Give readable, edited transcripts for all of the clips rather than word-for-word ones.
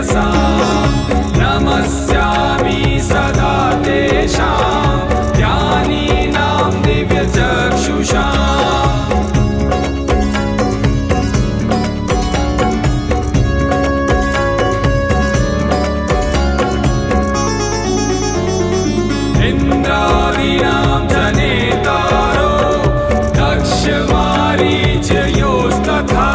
तेजसा नमस्यामि सदा तेषां ज्ञानीनां दिव्यचक्षुषाम्। इन्द्रादीनां जनेतारो दक्षमारीचयोस्तथा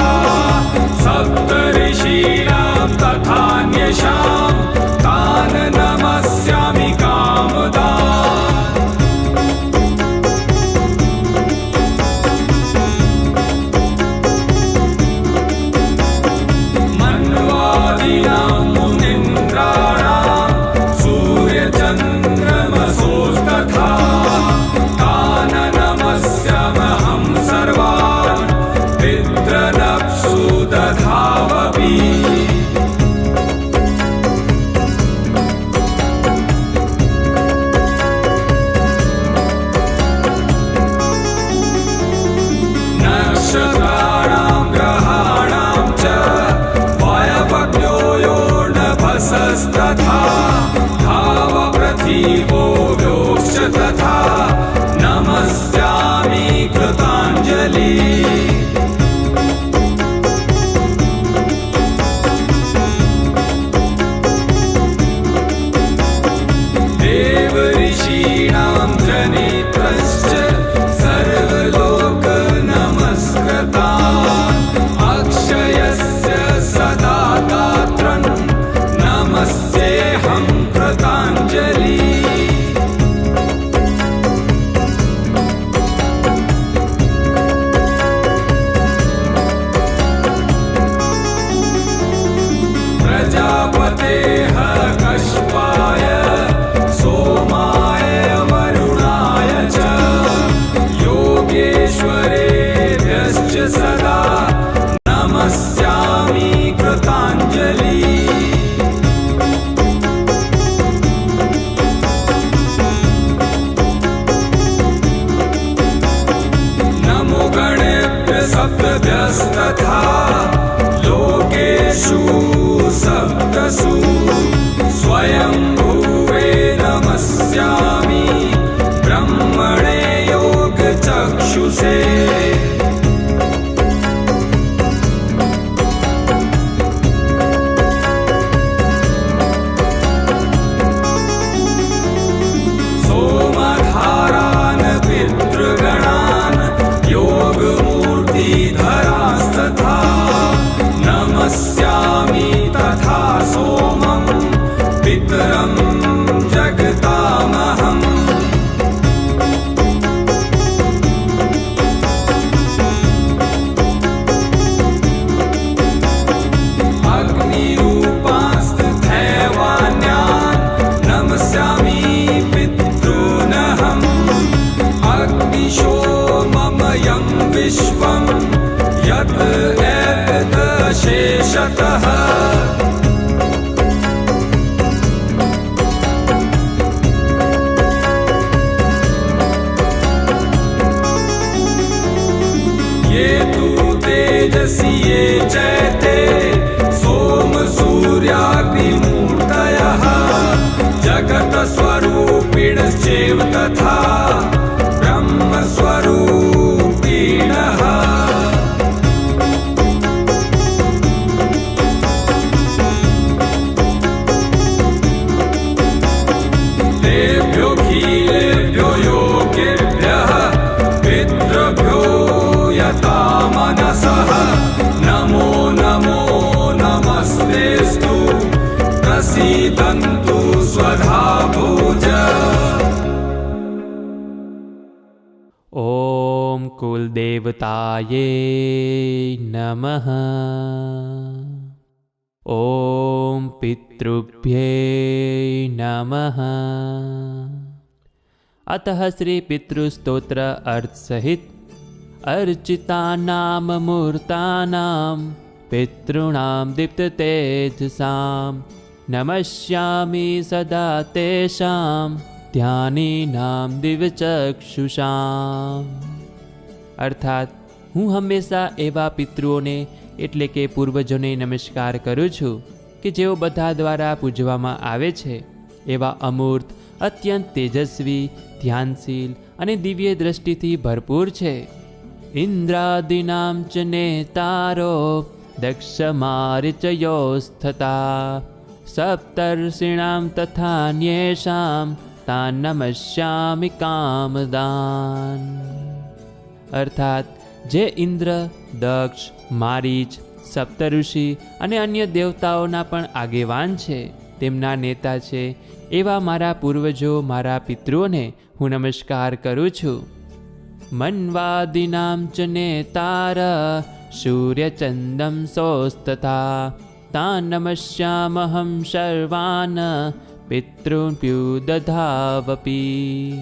सप्तऋषीणां तथान्येषां तान् नमस्यामि कामदान्। मन्वादीनां मुनीन्द्राणां सूर्यचन्द्रमसोस्तथा तान् नमस्यामहं सर्वान् पितृनप्सु दधावपि। नक्षत्राणां ग्रहाणां च वायवज्ञो यो नभसस्तथा धावपृथिवो व्योश्च तथा नमस्यामि कृताञ्जलिः। देवऋषीणां जनित्रश्च सर्वलोकनमस्कृतान् अक्षयस्य सदा गात्रन् नमस्येऽहं कृताञ्जलिः। प्रजापतेः कश्यपाय सोमाय वरुणाय च योगेश्वरेभ्यश्च सदा नमस्यामि कृताञ्जलिः। नमो गणेभ्यः सप्तभ्यस्तथा लोकेषु सप्तसु स्वयंभुवे नमस्यामि ब्रह्मणे योगचक्षुषे। सोमधारान् पितृगणान् योगमूर्तिधरास्तथा नमस्यामि तथा सोमं पितरं जगतामहम्। अग्निरूपांस्तथैवान्यान् नमस्यामि पितॄनहम्। अग्निशोममयं विश्वं यत् एतदशेषतः ये तु तेजसि ये चैते सोमसूर्याग्निमूर्तयः जगत्स्वरूपिणश्चैव तथा ब्रह्मस्वरूपिणः। तेभ्योऽखिलेभ्यो योगिभ्यः पितृभ्यो यथा मनसः नमो नमो नमस्तेस्तु प्रसीदन्तु स्वधा भोज। ॐ कुलदेवताये नमः। ॐ पितृभ्ये नमः। अतः श्री पितृस्तोत्र अर्थ सहित अर्चितानां मूर्तानां पितॄणां दीप्ततेजसां नमस्यामि सदा तेषां ध्यानीनां दिव्यचक्षुषां। अर्थात હું હંમેશા એવા પિતૃઓને એટલે કે પૂર્વજોને નમસ્કાર કરું છું કે જેઓ બધા દ્વારા પૂજવામાં આવે છે એવા અમૂર્ત, અત્યંત તેજસ્વી, ધ્યાનશીલ અને દિવ્ય દ્રષ્ટિથી ભરપૂર છે. ઇન્દ્રાદિનામ ચ નેતારો દક્ષમારિચયોસ્થતા સપ્તર્ષિણામ તથાન્યેષામ તાન નમસ્યામિ કામદાન. અર્થાત જે ઇન્દ્ર, દક્ષ, મારીચ, સપ્તઋષિ અને અન્ય દેવતાઓના પણ આગેવાન છે, તેમના નેતા છે, એવા મારા પૂર્વજો, મારા પિતૃઓને હું નમસ્કાર કરું છું. મન્વાદિનામ ચ નેતાર સૂર્યચંદમ સોસ્તથા તાન નમસ્યામહં સર્વાન પિતૃભ્યુદધાવપી.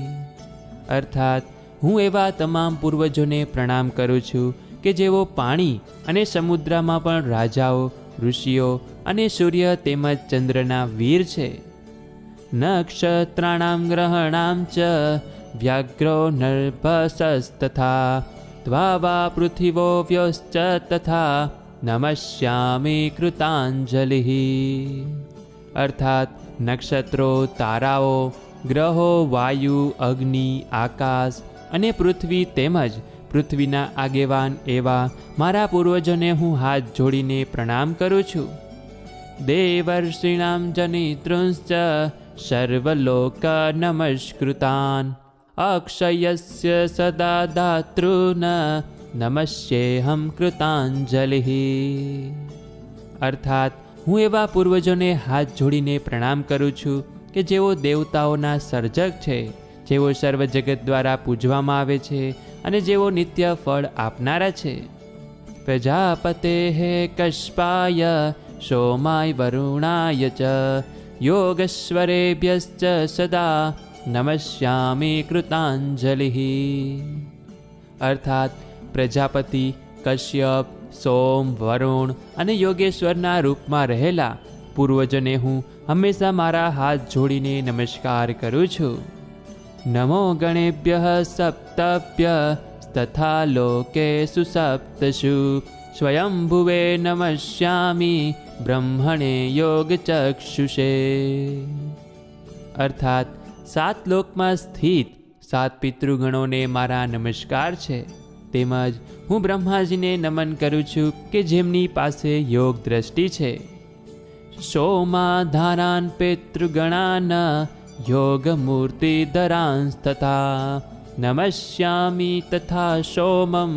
અર્થાત હું એવા તમામ પૂર્વજોને પ્રણામ કરું છું કે જેઓ પાણી અને સમુદ્રમાં પણ રાજાઓ, ઋષિઓ અને સૂર્ય તેમજ ચંદ્રના વીર છે. નક્ષત્રાણામ ગ્રહણામ ચ વ્યાઘ્રો નર્ભસસ્તથા ત્વાવા પૃથિવો વ્યોશ્ચ તથા નમસ્યામિ કૃતાંજલિ. અર્થાત નક્ષત્રો, તારાઓ, ગ્રહો, વાયુ, અગ્નિ, આકાશ અને પૃથ્વી તેમજ પૃથ્વીના આગેવાન એવા મારા પૂર્વજોને હું હાથ જોડીને પ્રણામ કરું છું. દેવર્ષિણામ જનિતૃંશ્ચ સર્વલોક નમસ્કૃતાન અક્ષયસ્ય સદા દાતૃન નમસ્યેહમ કૃતાંજલિ. અર્થાત હું એવા પૂર્વજોને હાથ જોડીને પ્રણામ કરું છું કે જેઓ દેવતાઓના સર્જક છે, જેઓ સર્વ જગત દ્વારા પૂજવામાં આવે છે અને જેઓ નિત્ય ફળ આપનારા છે. પ્રજાપતે કશ્પાય સોમાય વરુણાય ચ યોગેશ્વરેભ્યશ્ચ સદા નમસ્યામિ કૃતાંજલિ. અર્થાત પ્રજાપતિ, કશ્યપ, સોમ, વરુણ અને યોગેશ્વરના રૂપમાં રહેલા પૂર્વજોને હું હંમેશા મારા હાથ જોડીને નમસ્કાર કરું છું. નમો ગણેભ્ય સપ્તભ્ય તથા લોકેષુ સપ્તષુ સ્વયંભુવે નમસ્યામિ બ્રહ્મણે યોગચક્ષુષે. અર્થાત 7 લોકમાં સ્થિત 7 પિતૃગણોને મારા નમસ્કાર છે. તેમજ હું બ્રહ્માજીને નમન કરું છું કે જેમની પાસે યોગ દ્રષ્ટિ છે. સોમાધારાન પિતૃગણાન યોગમૂર્તિધરાંસ્તથા નમસ્યામિ તથા સોમમ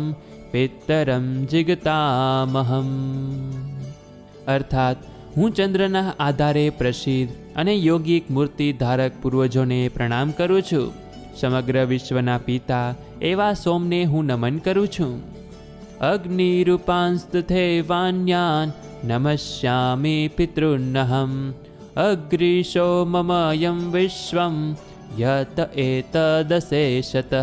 પિતરમ જિગતામહમ. અર્થાત હું ચંદ્રના આધારે પ્રસિદ્ધ અને યોગિક મૂર્તિ ધારક પૂર્વજોને પ્રણામ કરું છું. સમગ્ર વિશ્વના પિતા એવા સોમને હું નમન કરું છું. અગ્નિરૂપાંસ્તથે વાન્યાન નમસ્યામિ પિતૃન્નહમ અગ્રીશો મમયમ વિશ્વમ યત એતદશેષતઃ.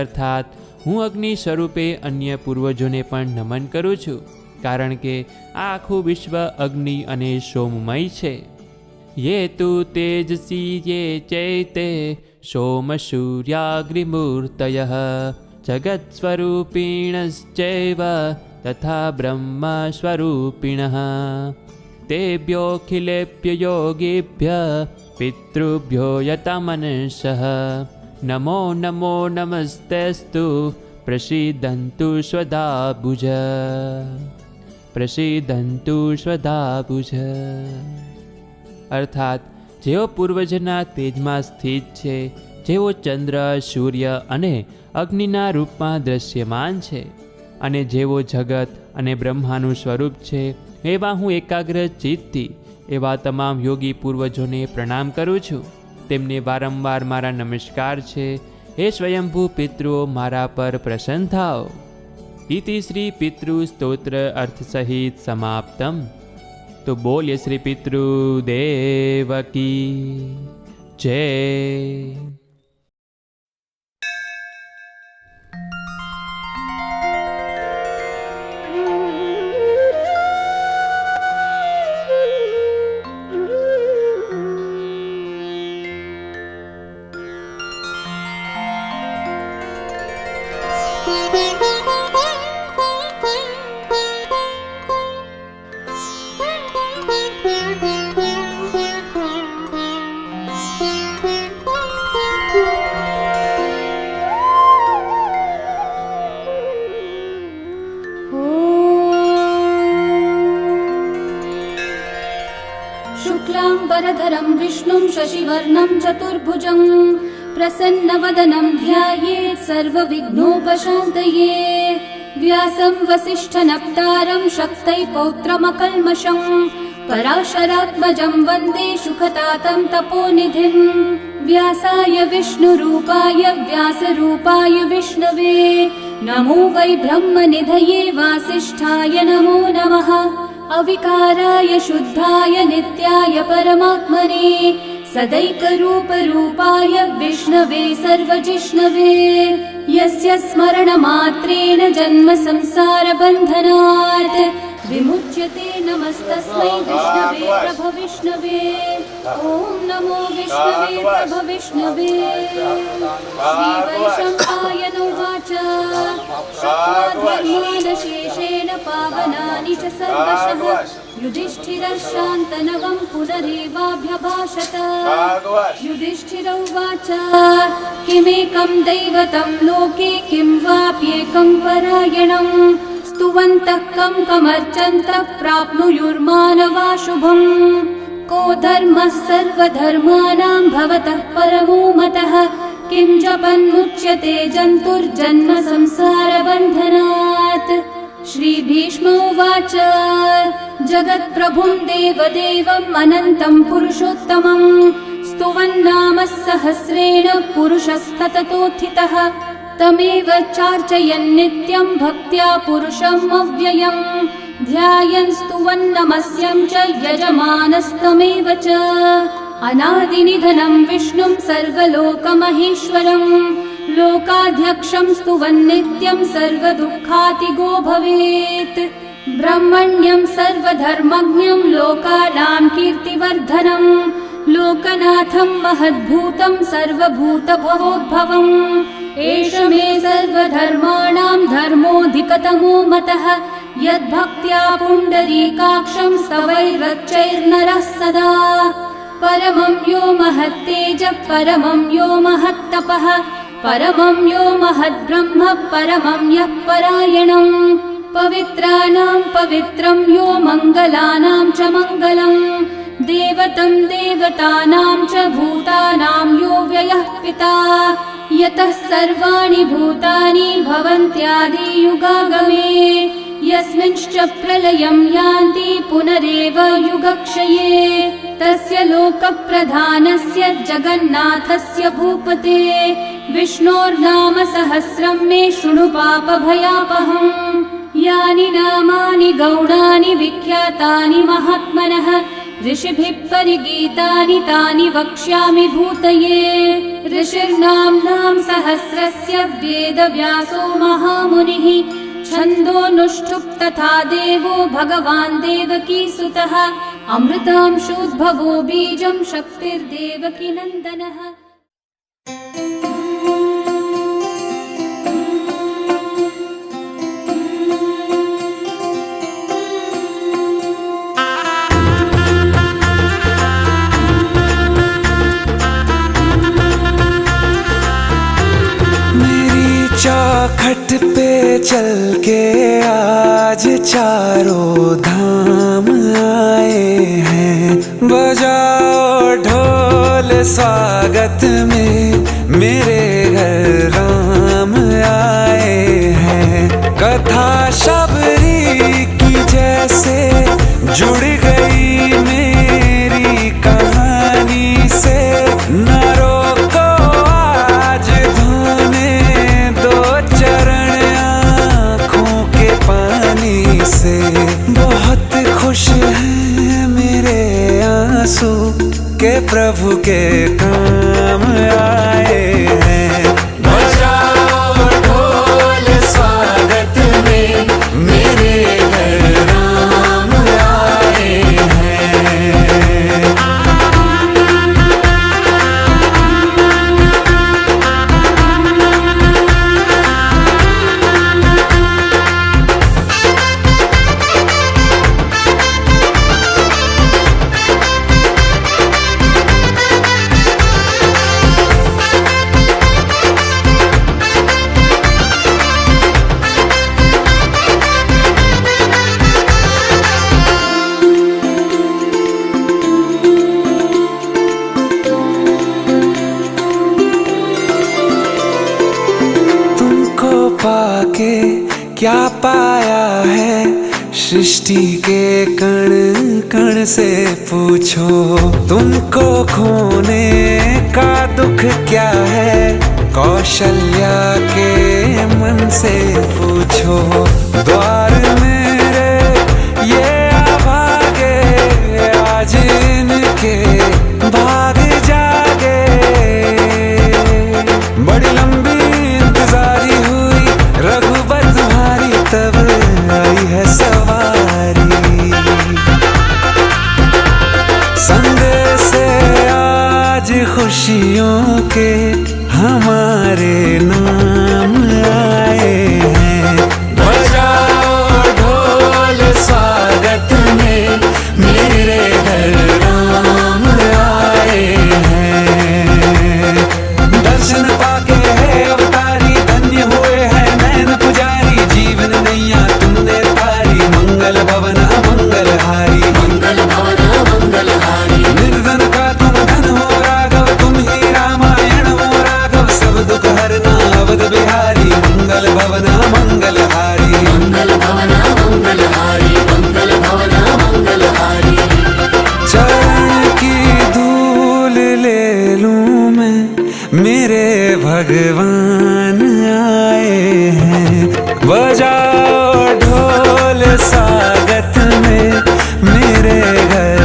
અર્થાત હું અગ્નિ સ્વરૂપે અન્ય પૂર્વજોને પણ નમન કરું છું, કારણ કે આ આખું વિશ્વ અગ્નિ અને સોમમય છે. યે તુ તેજસી યે ચૈતે સોમ સૂર્યાગ્નિમૂર્તયઃ જગત સ્વરૂપિણશ્ચૈવ તથા બ્રહ્મ સ્વરૂપિણઃ તેભ્યોऽખિલેભ્ય યોગેભ્ય પિતૃભ્યો યતમનસઃ નમો નમો નમસ્તેસ્તુ પ્રસીદન્તુ સ્વધાભુજ. પ્રસીદન્તુ સ્વધાભુજ. અર્થાત જેઓ પૂર્વજના તેજમાં સ્થિત છે, જેઓ ચંદ્ર, સૂર્ય અને અગ્નિના રૂપમાં દ્રશ્યમાન છે અને જેઓ જગત અને બ્રહ્માનું સ્વરૂપ છે, એવા હું એકાગ્ર ચિત્તથી એવા તમામ યોગી પૂર્વજોને પ્રણામ કરું છું. તેમને વારંવાર મારા નમસ્કાર છે. હે સ્વયંભૂ પિતૃઓ, મારા પર પ્રસન્ન થાઓ. ઇતિ શ્રી પિતૃ સ્તોત્ર અર્થ સહિત સમાપ્તમ. તો બોલ્ય શ્રી પિતૃ દેવ કી જય. शुक्लाम्बरधरं विष्णुं शशिवर्णं चतुर्भुजं प्रसन्नवदनं ध्यायेत् सर्वविघ्नोपशान्तये। व्यासं वसिष्ठनप्तारं शक्तै पौत्रमकल्मषं पराशरात्मजं वन्दे शुकतातं तपोनिधिं। व्यासाय विष्णुरूपाय व्यासरूपाय विष्णवे नमो वै ब्रह्मनिधये वासिष्ठाय नमो नमः। अविकाराय शुद्धाय नित्याय परमात्मने सदैकरूपरूपाय विष्णवे सर्वजिष्णवे। यस्य स्मरणमात्रेण जन्म संसारबन्धनात् विमुच्यते नमस्तस्मै विष्णवे प्रभविष्णवे। ॐ नमो विष्णवे प्रभविष्णवे। श्रीवैशम्पायन उवाच धर्मानशेषेण पावनानि च सर्वशः युधिष्ठिरशान्तनवं पुनरेवाभ्यभाषत। युधिष्ठिर उवाच किमेकं दैवतं लोके किं वाप्येकं परायणं स्तुवन्तः कं कमर्चन्तः प्राप्नुयुर्मानवा शुभम्। को धर्मः सर्वधर्माणां भवतः परमो मतः किं जपन्मुच्यते जन्तुर्जन्म संसारबन्धनात्। श्रीभीष्म उवाच जगत्प्रभुं देवदेवम् अनन्तं पुरुषोत्तमं स्तुवन्नामः सहस्रेण पुरुषस्तततोत्थितः तमेव चार्चयन् नित्यं भक्त्या पुरुषम् अव्ययम् ध्यायन् स्तुवन्नमस्यं च यजमानस्तमेव च। अनादिनिधनं विष्णुं सर्वलोकमहेश्वरं लोकाध्यक्षं स्तुवन्नित्यं सर्वदुःखातिगो भवेत्। ब्रह्मण्यं सर्वधर्मज्ञं लोकानां कीर्तिवर्धनं लोकनाथं महद्भूतं सर्वभूतभवोद्भवम्। एष मे सर्वधर्माणां धर्मोऽधिकतमो मतः यद्भक्त्या पुण्डरीकाक्षं स्तवैरर्चैर्नरः सदा। परमं यो महत्तेजः परमं यो महत्तपः परमं यो महद्ब्रह्म परमं यः परायणं। पवित्राणां पवित्रं यो मङ्गलानां च मङ्गलं देवतं देवतानां च भूतानां यो व्ययः पिता यतः सर्वाणि भूतानि भवन्त्यादियुगागमे यस्मिंश्च प्रलयं यान्ति पुनरेव युगक्षये तस्य लोकप्रधानस्य जगन्नाथस्य भूपते विष्णोर्नाम सहस्रं मे शृणु पापभयापहम्। यानि नामानि गौणानि विख्यातानि महात्मनः ऋषिभिः परिगीतानि तानि वक्ष्यामि भूतये। ऋषिर्नाम्नां सहस्रस्य वेदव्यासो महामुनिः छन्दोऽनुष्ठुप् तथा देवो भगवान् देवकीसुतः अमृतांशोद्भवो बीजं शक्तिर्देवकीनन्दनः। चौखट पे चल के आज चारों धाम आए हैं बजाओ ढोल स्वागत में मेरे घर राम आए हैं। कथा शबरी की जैसे जुड़ गई मेरी कहानी से न रोको आज धोने दो चरण आँखों के पानी से। बहुत खुश हैं मेरे आंसू के प्रभु के काम आए हैं। बजाओ ढोल स्वागत में मेरे घर राम आए हैं। क्या पाया है सृष्टि के कण कण से पूछो, तुमको खोने का दुख क्या है कौशल्या के मन से पूछो। द्वार मेरे ये अभागे आज इनके भाग जागे, बड़ी लंबी इंतजारी हुई रघुबर तुम्हारी तब आई है सवारी। संदेश से आज खुशियों के हमारे नाम आए हैं, बजाओ ढोल स्वागत में मेरे घर राम आए हैं। दर्शन पाके है अवतारी धन्य हुए हैं नैन पुजारी, जीवन नैया तुमने तारी मंगल भवन मंगल हारी। निर्धन का तुम धन हो राघव, तुम ही रामायण हो राघव, सब दुख हरना अवध बिहारी मंगल भवन मंगल हारी। चरण की धूल ले लूं मैं मेरे भगवान आए हैं, बजाओ ढोल स्वागत में मेरे घर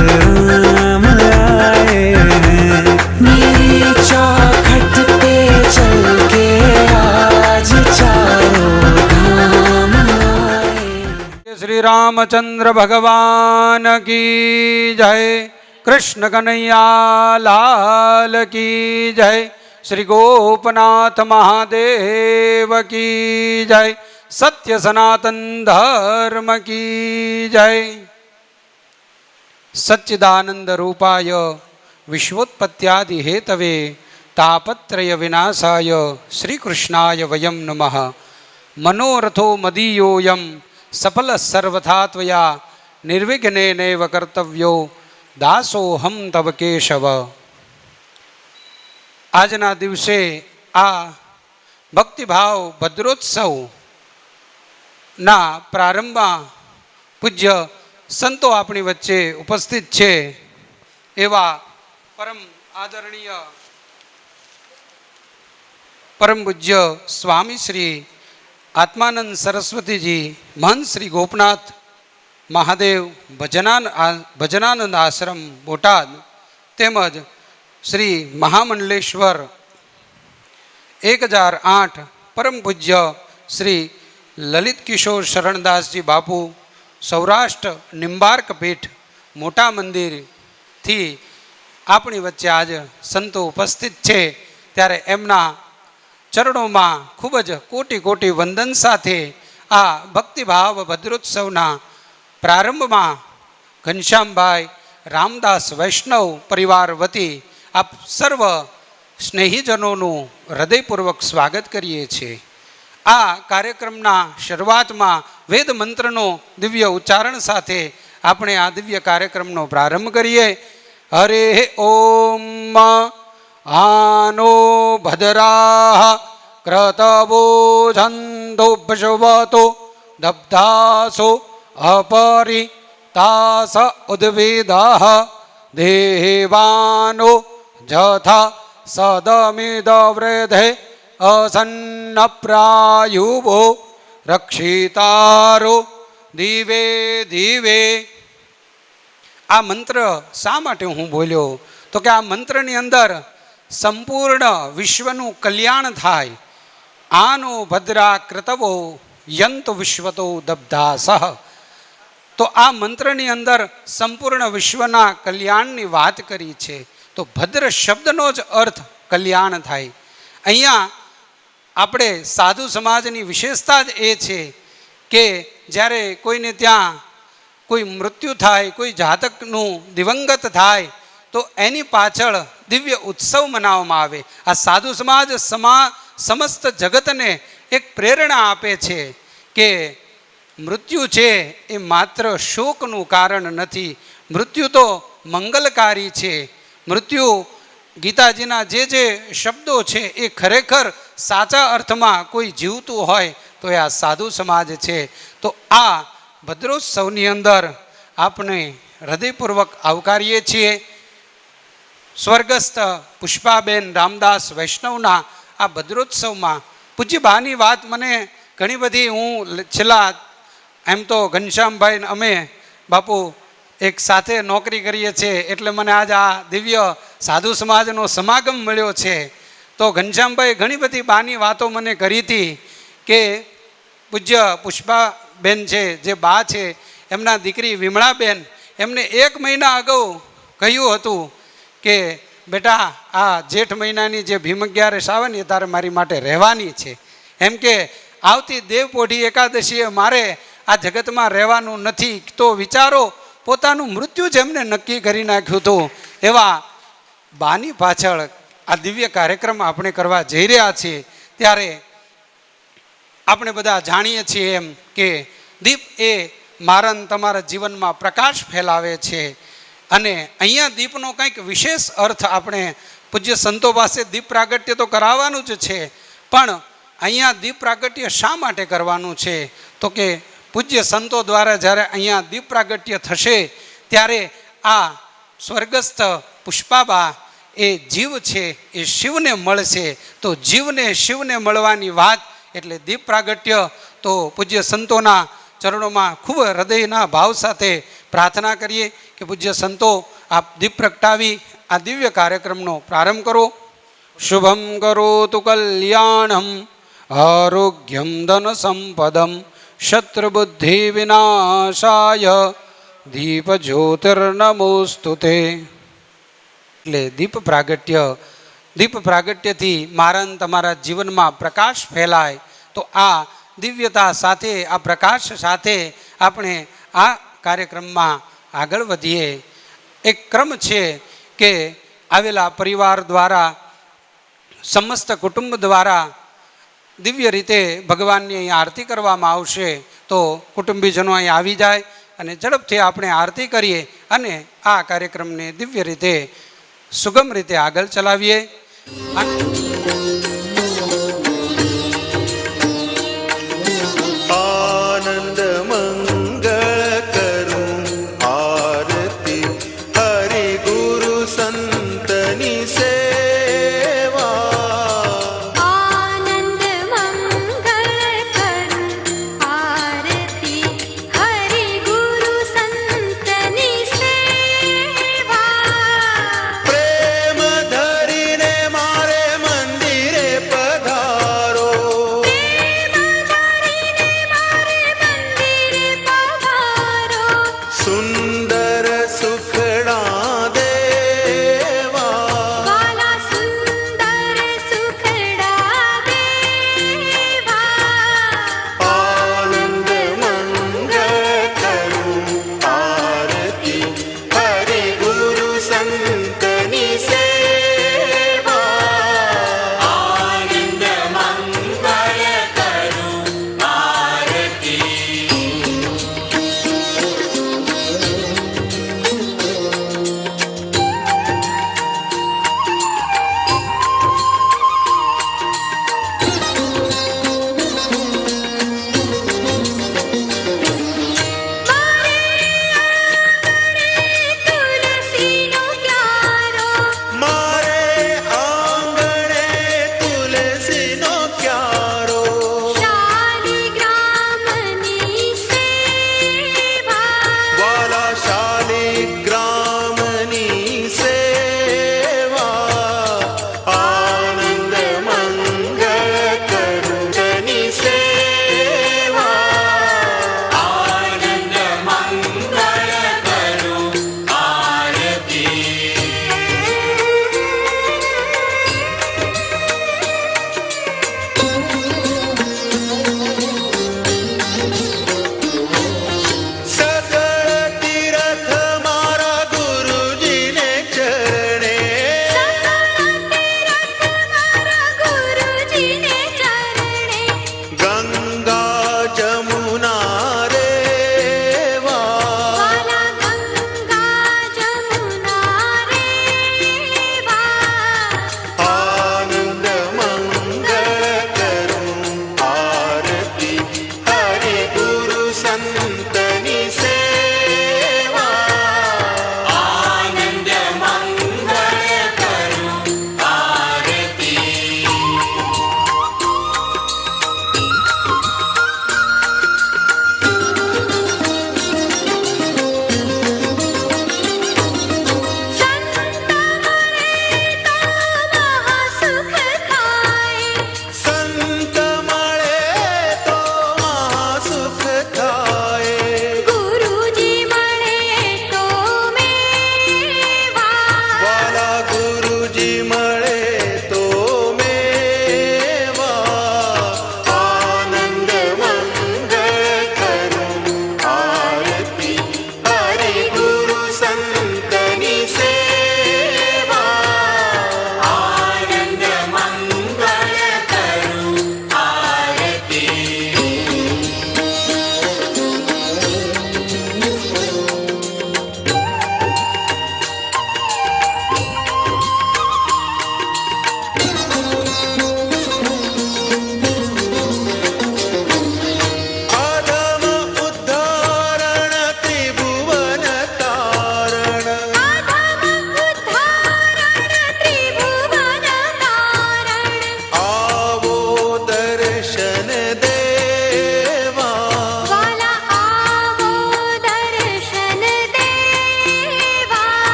राम आए हैं। मेरी चौखट पे चल के आज चारों धाम आए। श्री रामचंद्र भगवान की जय, कृष्ण कन्हैया लाल की जय, श्री गोपनाथ महादेव की जय, सत्य सनातन धर्म की जय। सच्चिदानंद रूपाय विश्वोत्पत्त्यादि हेतवे तापत्रय विनाशाय श्री कृष्णाय वयं नमः। मनोरथो मदीयोऽयं सफल सर्वथा त्वया निर्विघ्नेनैव कर्तव्यो दासोऽहं तव केशव। આજના દિવસે આ ભક્તિભાવ ભદ્રોત્સવના પ્રારંભમાં પૂજ્ય સંતો આપણી વચ્ચે ઉપસ્થિત છે એવા પરમ આદરણીય પરમ પૂજ્ય સ્વામી શ્રી આત્માનંદ સરસ્વતીજી મહંત શ્રી ગોપનાથ મહાદેવ ભજનાનંદ આશ્રમ બોટાદ તેમજ શ્રી મહામંડલેશ્વર 1008 પરમ પૂજ્ય શ્રી લલિત કિશોર શરણદાસજી બાપુ સૌરાષ્ટ્ર નિંબાર્ક પીઠ મોટા મંદિરથી આપણી વચ્ચે આજ સંતો ઉપસ્થિત છે, ત્યારે એમના ચરણોમાં ખૂબ જ કોટી કોટી વંદન સાથે આ ભક્તિભાવ ભદ્રોત્સવના પ્રારંભમાં ઘનશ્યામભાઈ રામદાસ વૈષ્ણવ પરિવાર વતી આપ સર્વ સ્નેહીજનોનું હૃદયપૂર્વક સ્વાગત કરીએ છીએ. આ કાર્યક્રમના શરૂઆતમાં વેદ મંત્રનો દિવ્ય ઉચ્ચારણ સાથે આપણે આ દિવ્ય કાર્યક્રમનો પ્રારંભ કરીએ. હરે ઓમ આનો ભદ્રાહ ક્રતવો છંદોભ્યવતો દબ્ધાસો અપરિ તાસ ઉદ્વેદાહ દેવાનો જથા સદમિદવૃધે અસન્નપ્રાયુવો રક્ષિતારો દિવે દિવે. આ મંત્ર શા માટે હું બોલ્યો તો કે આ મંત્રની અંદર સંપૂર્ણ વિશ્વનું કલ્યાણ થાય. આનો ભદ્રા કૃતવો યંતુ વિશ્વતો દબ્ધાસઃ. તો આ મંત્રની અંદર સંપૂર્ણ વિશ્વના કલ્યાણની વાત કરી છે. તો ભદ્ર શબ્દનો જ અર્થ કલ્યાણ થાય. અહીંયા આપણે સાધુ સમાજની વિશેષતા જ એ છે કે જ્યારે કોઈને ત્યાં કોઈ મૃત્યુ થાય, કોઈ જાતકનું દિવંગત થાય તો એની પાછળ દિવ્ય ઉત્સવ મનાવવામાં આવે. આ સાધુ સમાજ સમસ્ત જગતને એક પ્રેરણા આપે છે કે મૃત્યુ છે એ માત્ર શોકનું કારણ નથી, મૃત્યુ તો મંગલકારી છે. મૃત્યુ ગીતાજીના જે શબ્દો છે એ ખરેખર સાચા અર્થમાં કોઈ જીવતું હોય તો એ આ સાધુ સમાજ છે. તો આ ભદ્રોત્સવની અંદર આપણે હૃદયપૂર્વક આવકારીએ છીએ. સ્વર્ગસ્થ પુષ્પાબેન રામદાસ વૈષ્ણવના આ ભદ્રોત્સવમાં પૂજ્ય બાની વાત મને ઘણી બધી, હું છેલ્લા એમ તો ઘનશ્યામભાઈ અમે બાપુ એક સાથે નોકરી કરીએ છીએ એટલે મને આજ આ દિવ્ય સાધુ સમાજનો સમાગમ મળ્યો છે. તો ઘનશ્યામભાઈ ઘણી બધી બાની વાતો મને કરી હતી કે પૂજ્ય પુષ્પાબેન છે જે બા છે, એમના દીકરી વિમળાબેન, એમને 1 મહિના અગાઉ કહ્યું હતું કે બેટા આ જેઠ મહિનાની જે ભીમ 11 આવે ને એ તારે મારી માટે રહેવાની છે. એમ કે આવતી દેવપોઢી એકાદશીએ મારે આ જગતમાં રહેવાનું નથી. તો વિચારો, પોતાનું મૃત્યુ જ એમને નક્કી કરી નાખ્યું હતું. એવા બાની પાછળ આ દિવ્ય કાર્યક્રમ આપણે કરવા જઈ રહ્યા છીએ. ત્યારે આપણે બધા જાણીએ છીએ એમ કે દીપ એ મારા તમારા જીવનમાં પ્રકાશ ફેલાવે છે. અને અહીંયા દીપનો કંઈક વિશેષ અર્થ આપણે પૂજ્ય સંતો પાસે દીપ પ્રાગટ્ય તો કરાવવાનું જ છે, પણ અહીંયા દીપ પ્રાગટ્ય શા માટે કરવાનું છે? તો કે પૂજ્ય સંતો દ્વારા જ્યારે અહીંયા દીપ પ્રાગટ્ય થશે ત્યારે આ સ્વર્ગસ્થ પુષ્પાબા એ જીવ છે એ શિવને મળશે. તો જીવને શિવને મળવાની વાત એટલે દીપ પ્રાગટ્ય. તો પૂજ્ય સંતોના ચરણોમાં ખૂબ હૃદયના ભાવ સાથે પ્રાર્થના કરીએ કે પૂજ્ય સંતો આપ દીપ પ્રગટાવી આ દિવ્ય કાર્યક્રમનો પ્રારંભ કરો. શુભમ કરોતુ કલ્યાણમ આરોગ્યમ ધન સંપદમ શત્રુબુદ્ધિ વિનાશાય દીપ જ્યોતિર્નમોસ્તુતે. એટલે દીપ પ્રાગટ્યથી મારા તમારા જીવનમાં પ્રકાશ ફેલાય. તો આ દિવ્યતા સાથે, આ પ્રકાશ સાથે આપણે આ કાર્યક્રમમાં આગળ વધીએ. એક ક્રમ છે કે આવેલા પરિવાર દ્વારા, સમસ્ત કુટુંબ દ્વારા દિવ્ય રીતે ભગવાનની અહીં આરતી કરવામાં આવશે. તો કુટુંબીજનો અહીં આવી જાય અને ઝડપથી આપણે આરતી કરીએ અને આ કાર્યક્રમને દિવ્ય રીતે સુગમ રીતે આગળ ચલાવીએ. આનંદ મંગળ કરું આરતી હરિ ગુરુ સંતની સેવા. આનંદ મંગળ કરું આરતી હરિ ગુરુ સંતની સેવા. પ્રેમ ધરીને મારે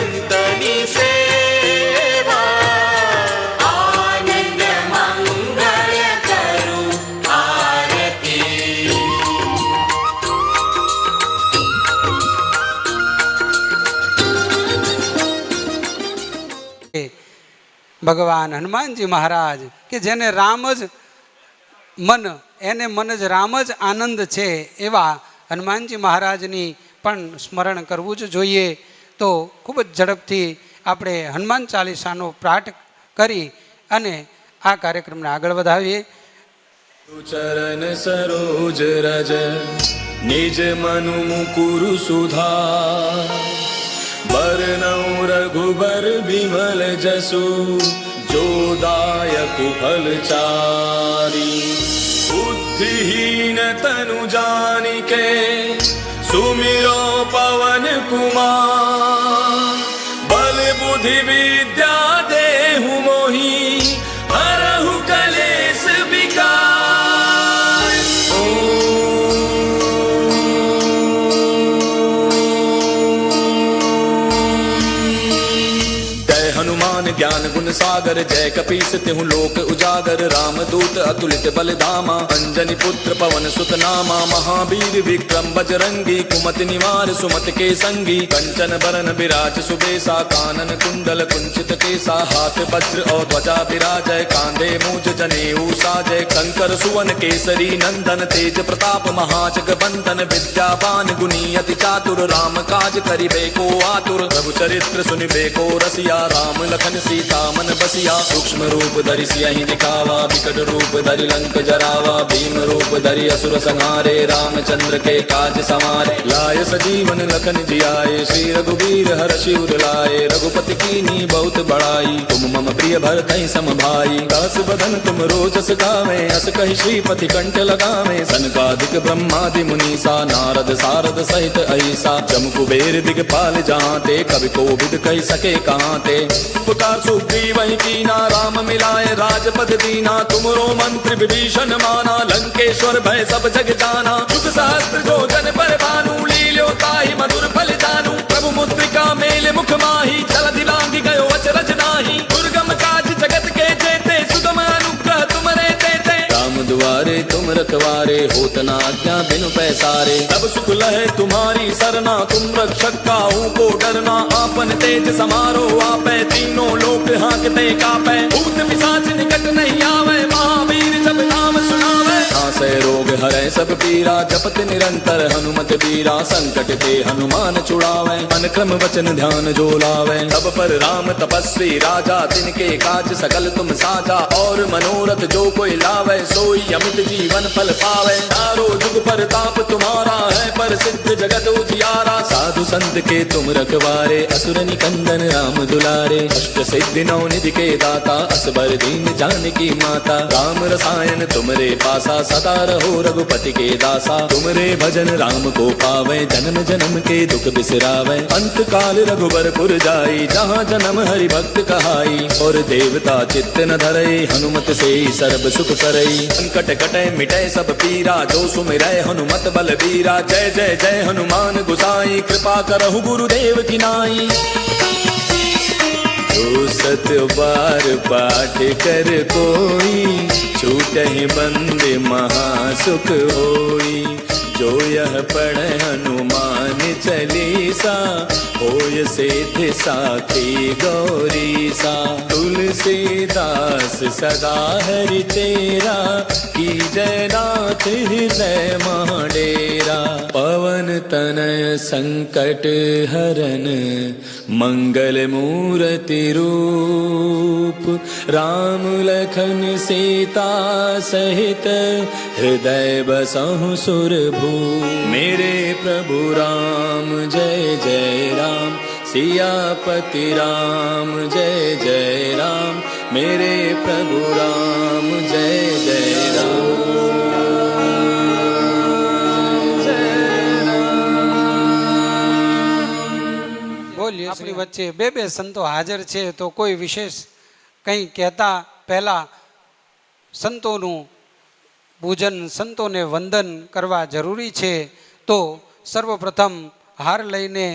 સંતની સેવા આનંદ મંગળ કરું આરતી ભગવાન હનુમાનજી મહારાજ કે જેને રામ જ મન, એને મન જ રામ જ આનંદ છે, એવા હનુમાનજી મહારાજની પણ સ્મરણ કરવું જ જોઈએ. તો ખૂબ જ ઝડપથી આપણે હનુમાન ચાલીસાનો પાઠ કરી અને આ કાર્યક્રમને આગળ વધાવીએ. ચરણ સરોજ રજ નિજ મનુ મુકુરુ સુધા બરનઉ રઘુબર બિમલ જસુ જોદાયકુ ફલચારી બુદ્ધિહીન તનુ જાનિકે સુમિરો પવન કુમાર બલ બુદ્ધિ વિદ્યા દેહુ મોહી હરહુ કલેશ વિકાર जय हनुमान ज्ञान गुण सागर जय कपीस तिहु लोक उजागर राम दूत अतुलित बल धामा अंजनी पुत्र पवन सुत नामा महावीर विक्रम बजरंगी कुमति निवार सुमति के संगी कंचन बरन विराज सुबेसा कानन कुंडल कुंचित केसा हाथ वज्र और ध्वजा विराजय कांधे मूज जनेऊ साजय शंकर सुवन केसरी नंदन तेज प्रताप महाजग बंदन विद्यावान गुणी अति चातुर राम काज करिबे को आतुर प्रभु चरित्र सुनिबे को रसिया राम लखन सीता मन बसिया सूक्ष्म रूप धरि सियहि दिखावा विकट रूप धरि लंक जरावा भीम रूप धरि असुर संहारे रामचंद्र के काज समारे लाय सजीवन लखन जियाए श्री रघुवीर हर्षि उर लाए रघुपति कीन्ही बहुत बड़ाई तुम मम प्रिय भरतहि सम भाई दास बदन तुम रोजस गावे अस कहि श्रीपति कंठ लगावे सनकादिक ब्रह्मादि मुनीसा नारद सारद सहित ऐसा जम कुबेर दिगपाल जहाँ ते कवि कोविद कहि सके कहाँ ते उपकार सुग्रीव कीना राम मिलाए राजपद दीना तुमरो मंत्र विभीषण माना लंकेश्वर भय सब जग जाना युग सहस्त्र जो जन पर भानु लील्यो ताहि मधुर फल जानू प्रभु मुद्रिका मेले मुख माही जलधि लांघि गयो अचरज नाही दुर्गम काज जगत के जेते सुगम अनुग्रह तुमरे तेते राम दुआरे तुम रखवारे होत न आज्ञा बिनु पैसारे तब सुख लहे तुम्हारी सरना तुम रक्षक काहू को डरना आपन तेज समारो आपै तीनों लोक हांकते कापै भूत पिशाच निकट नहीं आवे महावीर जब नाम सुनावे नासै रोग हरै सब पीरा जपत निरंतर हनुमत बीरा संकट ते हनुमान छुड़ावे मन क्रम वचन ध्यान जो लावे तब पर राम तपस्वी राजा तिनके काज सकल तुम साजा और मनोरथ जो कोई लावे सोई अमित जीवन फल पावे चारों जुग परताप तुम्हारा है पर सिद्ध जगत उजियारा साधु संत के तुम रखवारे असुर निकंदन राम दुलारे अष्ट सिद्धि नौ निधि के दाता असबर दीन जानकी माता राम रसायन तुमरे पासा सदा रहो रघुपति के दासा तुमरे भजन राम को पावे जन्म जन्म के दुख बिसरावे अंत काल रघुबरपुर जाई जहाँ जन्म हरि भक्त कहाई और देवता चित्त न धरई हनुमत से सर्व सुख करई संकट कटे मिटे सब पीरा जो सुमिरै हनुमत बल बीरा जय जय जय हनुमान गुसाई कृपा करहु गुरुदेव की नाई जो सत बार पाठ कर कोई छूटहि बंदे महासुख होई जो यह पढ़े हनुमान चालीसा होय सिद्ध साखी गौरीसा तुलसीदास सदा हरि तेरा की जयनाथ हृदय महाडेरा पवन तनय संकट हरन मंगल मूर्ति रूप राम लखन सीता सहित हृदय बसहु सुरभू मेरे प्रभु राम जय जय राम सियापति राम जय जय राम मेरे प्रभु राम जय जय બોલીએ આપણી વચ્ચે બે બે સંતો હાજર છે તો કોઈ વિશેષ કંઈ કહેતા પહેલાં સંતોનું પૂજન સંતોને વંદન કરવા જરૂરી છે. તો સર્વપ્રથમ હાર લઈને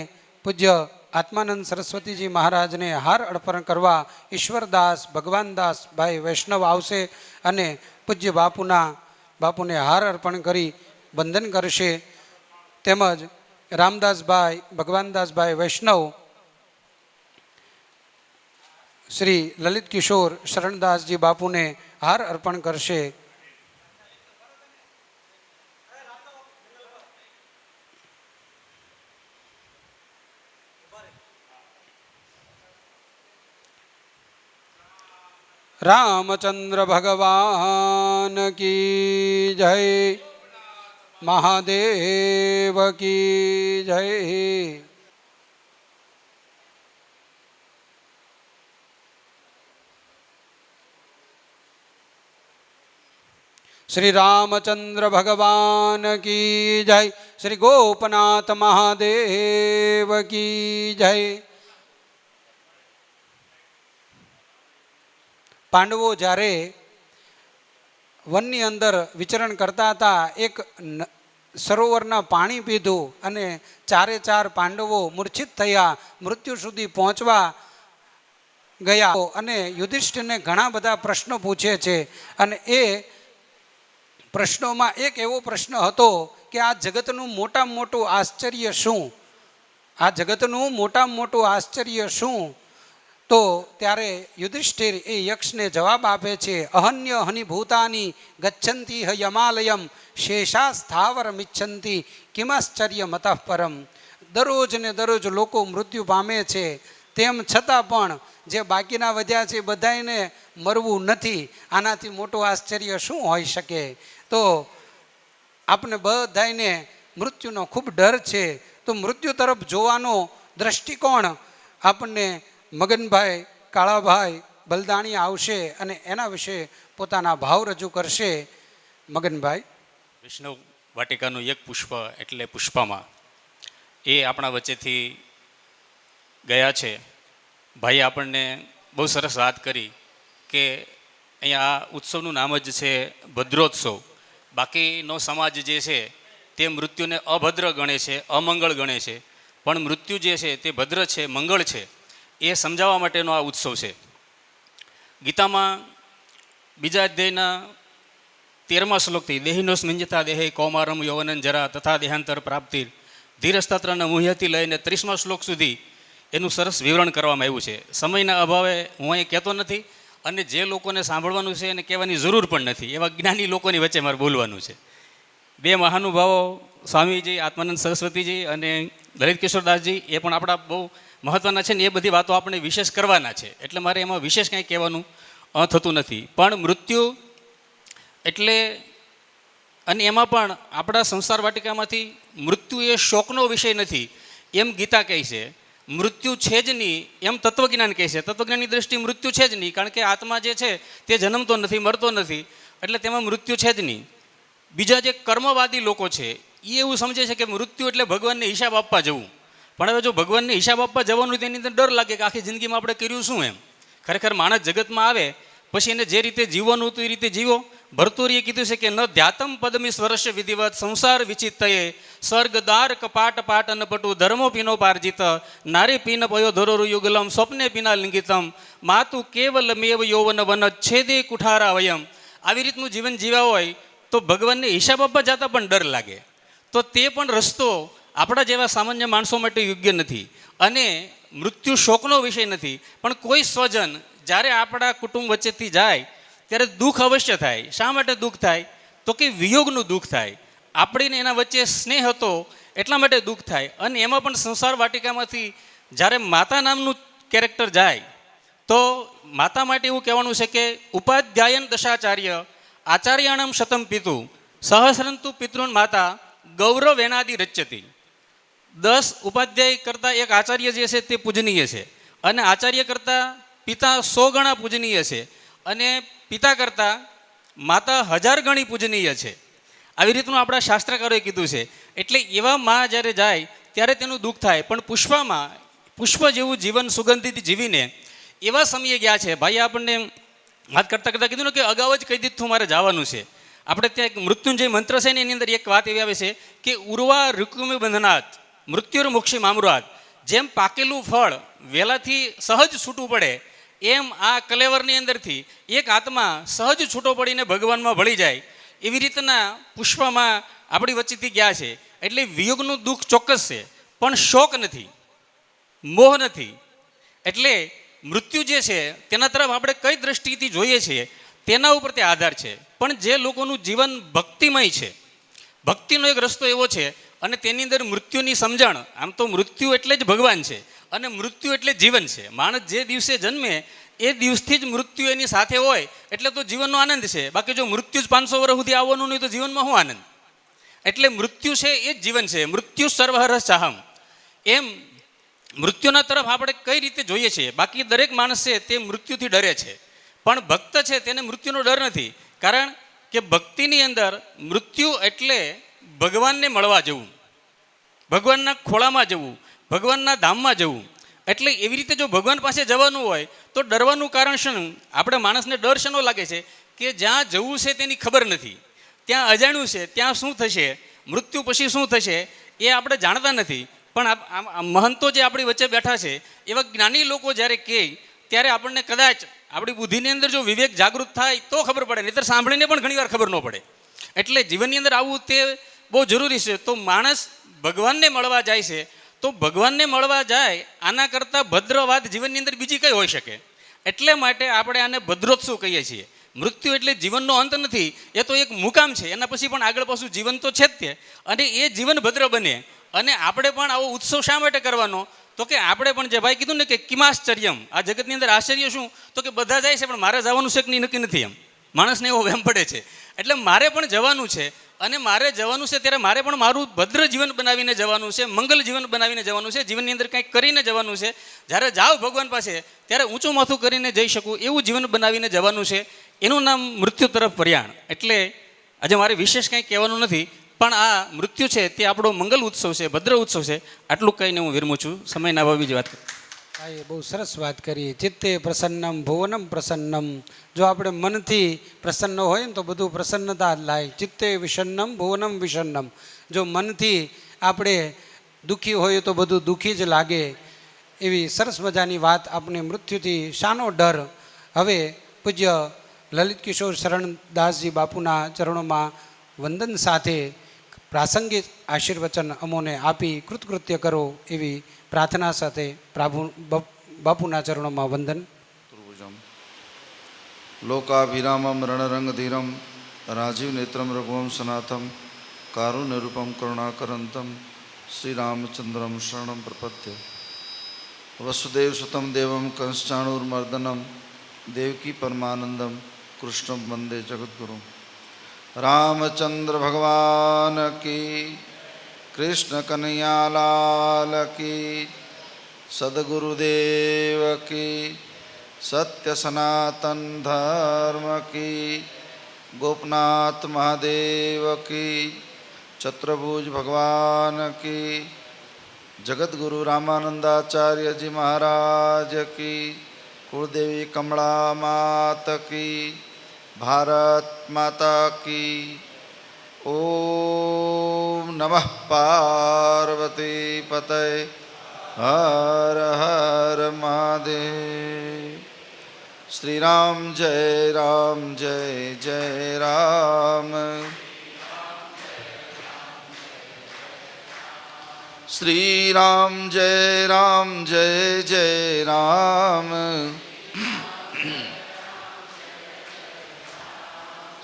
પૂજ્ય આત્માનંદ સરસ્વતીજી મહારાજને હાર અર્પણ કરવા ઈશ્વરદાસ ભગવાનદાસ ભાઈ વૈષ્ણવ આવશે અને પૂજ્ય બાપુને હાર અર્પણ કરી વંદન કરશે. તેમજ રામદાસભાઈ ભગવાનદાસભાઈ વૈષ્ણવ શ્રી લલિત કિશોર શરણદાસજી બાપુને હાર અર્પણ કરશે. રામચંદ્ર ભગવાન કી જય, મહાદેવ કી જય. શ્રી રામચંદ્ર ભગવાન કી જય, શ્રી ગોપનાથ મહાદેવ કી જય. પાંડવો જ્યારે વનની અંદર વિચરણ કરતા હતા, એક સરોવરના પાણી પીધું અને ચારે ચાર પાંડવો મૂર્છિત થયા, મૃત્યુ સુધી પહોંચવા ગયા. અને યુધિષ્ઠિરને ઘણા બધા પ્રશ્નો પૂછે છે અને એ પ્રશ્નોમાં એક એવો પ્રશ્ન હતો કે આ જગતનું મોટામાં મોટું આશ્ચર્ય શું? આ જગતનું મોટામાં મોટું આશ્ચર્ય શું? તો ત્યારે યુધિષ્ઠિર એ યક્ષને જવાબ આપે છે, અહન્ય હનિભૂતાની ગચ્છન્તિ યમાલયમ શેષા સ્થાવર મિચ્છન્તિ કિમાશ્ચર્ય મતઃ પરમ. દરરોજ ને દરરોજ લોકો મૃત્યુ પામે છે, તેમ છતાં પણ જે બાકીના વધ્યા છે બધાને મરવું નથી. આનાથી મોટું આશ્ચર્ય શું હોઈ શકે? તો આપણે બધાને મૃત્યુનો ખૂબ ડર છે. તો મૃત્યુ તરફ જોવાનો દ્રષ્ટિકોણ આપણને મગનભાઈ કાળાભાઈ બલદાણી આવશે અને એના વિશે પોતાના ભાવ રજૂ કરશે. મગનભાઈ. વૈષ્ણવ વાટિકાનું એક પુષ્પ એટલે પુષ્પામાં એ આપણા વચ્ચેથી ગયા છે. ભાઈ આપણને બહુ સરસ વાત કરી કે અહીંયા આ ઉત્સવનું નામ જ છે ભદ્રોત્સવ. બાકીનો સમાજ જે છે તે મૃત્યુને અભદ્ર ગણે છે, અમંગળ ગણે છે, પણ મૃત્યુ જે છે તે ભદ્ર છે, મંગળ છે, એ સમજાવવા માટેનો આ ઉત્સવ છે. ગીતામાં બીજા અધ્યાયના 13મા શ્લોકથી દેહિનોસ્મિંજતા દેહે કૌમારમ યૌવનં જરા તથા દેહાંતર પ્રાપ્તિ ધીરસ્તત્રના મુહ્યથી લઈને 30મા શ્લોક સુધી એનું સરસ વિવરણ કરવામાં આવ્યું છે. સમયના અભાવે હું અહીં કહેતો નથી અને જે લોકોને સાંભળવાનું છે એને કહેવાની જરૂર પણ નથી, એવા જ્ઞાની લોકોની વચ્ચે મારે બોલવાનું છે. બે મહાનુભાવો સ્વામીજી આત્માનંદ સરસ્વતીજી અને લલિત કિશોરદાસજી એ પણ આપણા બહુ મહત્ત્વના છે ને એ બધી વાતો આપણે વિશેષ કરવાના છે, એટલે મારે એમાં વિશેષ કાંઈ કહેવાનું થતું નથી. પણ મૃત્યુ એટલે અને એમાં પણ આપણા સંસાર વાટિકામાંથી મૃત્યુ એ શોકનો વિષય નથી એમ ગીતા કહે છે. મૃત્યુ છે જ નહીં એમ તત્વજ્ઞાન કહે છે. તત્વજ્ઞાનની દ્રષ્ટિએ મૃત્યુ છે જ નહીં, કારણ કે આત્મા જે છે તે જન્મતો નથી, મરતો નથી, એટલે તેમાં મૃત્યુ છે જ નહીં. બીજા જે કર્મવાદી લોકો છે એ એવું સમજે છે કે મૃત્યુ એટલે ભગવાનને હિસાબ આપવા જવું. પણ હવે જો ભગવાનને હિસાબ આપવા જવાનું તેની અંદર ડર લાગે કે આખી જિંદગીમાં આપણે કર્યું શું એમ. ખરેખર માણસ જગતમાં આવે પછી એને જે રીતે જીવવાનું હતું એ રીતે જીવો. ભર્તુરીએ કીધું છે કે ન ધ્યાતમ પદમી સ્વરસ્ય વિધિવત સંસાર વિચિત્તયે સ્વર્ગદાર કપાટ પાટ અન્નપટુ ધર્મો પીનો પાર્જિત નારી પીન પયો ધોરોરુ યુગલમ સ્વપ્ને પીના લિંગિતમ માતુ કેવલમેવ યૌવન વન છેદે કુઠારા વયમ. આવી રીતનું જીવન જીવ્યા હોય તો ભગવાનને હિસાબ આપવા જતા પણ ડર લાગે. તો તે પણ રસ્તો આપણા જેવા સામાન્ય માણસો માટે યોગ્ય નથી. અને મૃત્યુ શોકનો વિષય નથી, પણ કોઈ સ્વજન જ્યારે આપણા કુટુંબ વચ્ચેથી જાય ત્યારે દુઃખ અવશ્ય થાય. શા માટે દુઃખ થાય? તો કે વિયોગનું દુઃખ થાય. આપણને એના વચ્ચે સ્નેહ હતો એટલા માટે દુઃખ થાય. અને એમાં પણ સંસાર વાટિકામાંથી જ્યારે માતા નામનું કેરેક્ટર જાય તો માતા માટે એવું કહેવાનું છે કે ઉપાધ્યાયન દશાચાર્ય આચાર્યાણમ શતમ પિતુ સહસ્રંતુ પિતૃન માતા ગૌરવેનાદિ રચ્યતી. 10 ઉપાધ્યાય કરતાં એક આચાર્ય જે છે તે પૂજનીય છે, અને આચાર્ય કરતાં પિતા 100 ગણા પૂજનીય છે, અને પિતા કરતાં માતા 1000 ગણી પૂજનીય છે. આવી રીતનું આપણા શાસ્ત્રકારોએ કીધું છે. એટલે એવા માં જ્યારે જાય ત્યારે તેનું દુઃખ થાય. પણ પુષ્પમાં પુષ્પ જેવું જીવન સુગંધિત જીવીને એવા સમયે ગયા છે. ભાઈ આપણને વાત કરતાં કરતાં કીધું ને કે અગાઉ જ કહી દીધું મારે જવાનું છે. આપણે ત્યાં એક મૃત્યુંજય મંત્ર છે ને એની અંદર એક વાત એવી આવે છે કે ઉર્વા ઋકુમિ બંધનાથ મૃત્યુર મોક્ષી મામૃહાત. જેમ પાકેલું ફળ વહેલાથી સહજ છૂટું પડે, એમ આ કલેવરની અંદરથી એક આત્મા સહજ છૂટો પડીને ભગવાનમાં ભળી જાય. એવી રીતના પુષ્પમાં આપણી વચ્ચેથી ગયા છે. એટલે વિયોગનું દુઃખ ચોક્કસ છે, પણ શોક નથી, મોહ નથી. એટલે મૃત્યુ જે છે તેના તરફ આપણે કઈ દ્રષ્ટિથી જોઈએ છીએ તેના ઉપર તે આધાર છે. પણ જે લોકોનું જીવન ભક્તિમય છે, ભક્તિનો એક રસ્તો એવો છે, અને તેની અંદર મૃત્યુની સમજણ, આમ તો મૃત્યુ એટલે જ ભગવાન છે અને મૃત્યુ એટલે જીવન છે. માણસ જે દિવસે જન્મે એ દિવસથી જ મૃત્યુ એની સાથે હોય એટલે તો જીવનનો આનંદ છે. બાકી જો મૃત્યુ જ 500 વર્ષ સુધી આવવાનું નહીં તો જીવનમાં શું આનંદ? એટલે મૃત્યુ છે એ જ જીવન છે. મૃત્યુ સર્વહર ચાહમ. એમ મૃત્યુના તરફ આપણે કઈ રીતે જોઈએ છીએ? બાકી દરેક માણસ છે તે મૃત્યુથી ડરે છે, પણ ભક્ત છે તેને મૃત્યુનો ડર નથી. કારણ કે ભક્તિની અંદર મૃત્યુ એટલે ભગવાનને મળવા જવું, ભગવાનના ખોળામાં જવું, ભગવાનના ધામમાં જવું. એટલે એવી રીતે જો ભગવાન પાસે જવાનું હોય તો ડરવાનું કારણ શું? આપણે માણસને ડર શેનો લાગે છે કે જ્યાં જવું છે તેની ખબર નથી, ત્યાં અજાણ્યું છે, ત્યાં શું થશે, મૃત્યુ પછી શું થશે એ આપણે જાણતા નથી. પણ મહંતો જે આપણી વચ્ચે બેઠા છે એવા જ્ઞાની લોકો જ્યારે કહે ત્યારે આપણને કદાચ આપણી બુદ્ધિની અંદર જો વિવેક જાગૃત થાય તો ખબર પડે, નહીંતર સાંભળીને પણ ઘણીવાર ખબર ન પડે. એટલે જીવનની અંદર આવવું તે બહુ જરૂરી છે. તો માણસ ભગવાનને મળવા જાય છે તો ભગવાનને મળવા જાય આના કરતાં ભદ્ર વાત જીવનની અંદર બીજી કઈ હોઈ શકે? એટલે માટે આપણે આને ભદ્રોત્સવ કહીએ છીએ. મૃત્યુ એટલે જીવનનો અંત નથી, એ તો એક મુકામ છે. એના પછી પણ આગળ પાછું જીવન તો છે જ તે, અને એ જીવન ભદ્ર બને. અને આપણે પણ આવો ઉત્સવ શા માટે કરવાનો? તો કે આપણે પણ જે ભાઈ કીધું ને કે કિમાશ્ચર્યમ, આ જગતની અંદર આશ્ચર્ય શું? તો કે બધા જાય છે પણ મારે જવાનું છે કે નહીં નક્કી નથી. એમ માણસને એવો વહેમ પડે છે. એટલે મારે પણ જવાનું છે, અને મારે જવાનું છે ત્યારે મારે પણ મારું ભદ્ર જીવન બનાવીને જવાનું છે, મંગલ જીવન બનાવીને જવાનું છે, જીવનની અંદર કંઈક કરીને જવાનું છે. જ્યારે જાઓ ભગવાન પાસે ત્યારે ઊંચું માથું કરીને જઈ શકું એવું જીવન બનાવીને જવાનું છે. એનું નામ મૃત્યુ તરફ પ્રયાણ. એટલે આજે મારે વિશેષ કંઈ કહેવાનું નથી, પણ આ મૃત્યુ છે તે આપણો મંગલ ઉત્સવ છે, ભદ્ર ઉત્સવ છે. આટલું કહીને હું વિરમું છું. સમયના અભાવે બીજી વાત કરું. હા, એ બહુ સરસ વાત કરી. ચિત્તે પ્રસન્નમ ભુવનમ પ્રસન્નમ. જો આપણે મનથી પ્રસન્ન હોય ને તો બધું પ્રસન્નતા જ લાય. ચિત્તે વિષન્નમ ભુવનમ વિષન્નમ. જો મનથી આપણે દુઃખી હોઈએ તો બધું દુઃખી જ લાગે. એવી સરસ મજાની વાત. આપણે મૃત્યુથી શાનો ડર? હવે પૂજ્ય લલિત કિશોર શરણદાસજી બાપુના ચરણોમાં વંદન સાથે પ્રાસંગિક આશીર્વચન અમોને આપી કૃતકૃત્ય કરો એવી પ્રાર્થના સાથે બાપુના ચરણોમાં વંદન. લોકાભિરામમ રણરંગધીરમ રાજીવ નેત્રમ રઘુવમ સનાથમ કારુણ્યરૂપમ કરુણાકરંતમ શ્રીરામચંદ્રમ શરણમ પ્રપદ્ય. વસુદેવ સુતમ દેવમ કંસચાણુર્મર્દનમ દેવકી પરમાનંદમ કૃષ્ણ વંદે જગદ્ગુરુ. રામચંદ્ર ભગવાન કી, કૃષ્ણ કનૈયાલાલ કી, સદગુરુદેવ કી, સત્ય સનાતન ધર્મ કી, ગોપનાથ મહાદેવ કી, ચતુર્ભુજ ભગવાન કી, જગદગુરુ રામાનંદાચાર્યજી મહારાજ કી, કુળદેવી કમળા માત કી, ભારત માતા કી. ઓમ નમઃ પાર્વતી પતય હર હર મહાદેવ. શ્રી રામ જય રામ જય જય રામ. શ્રી રામ જય રામ જય જય રામ.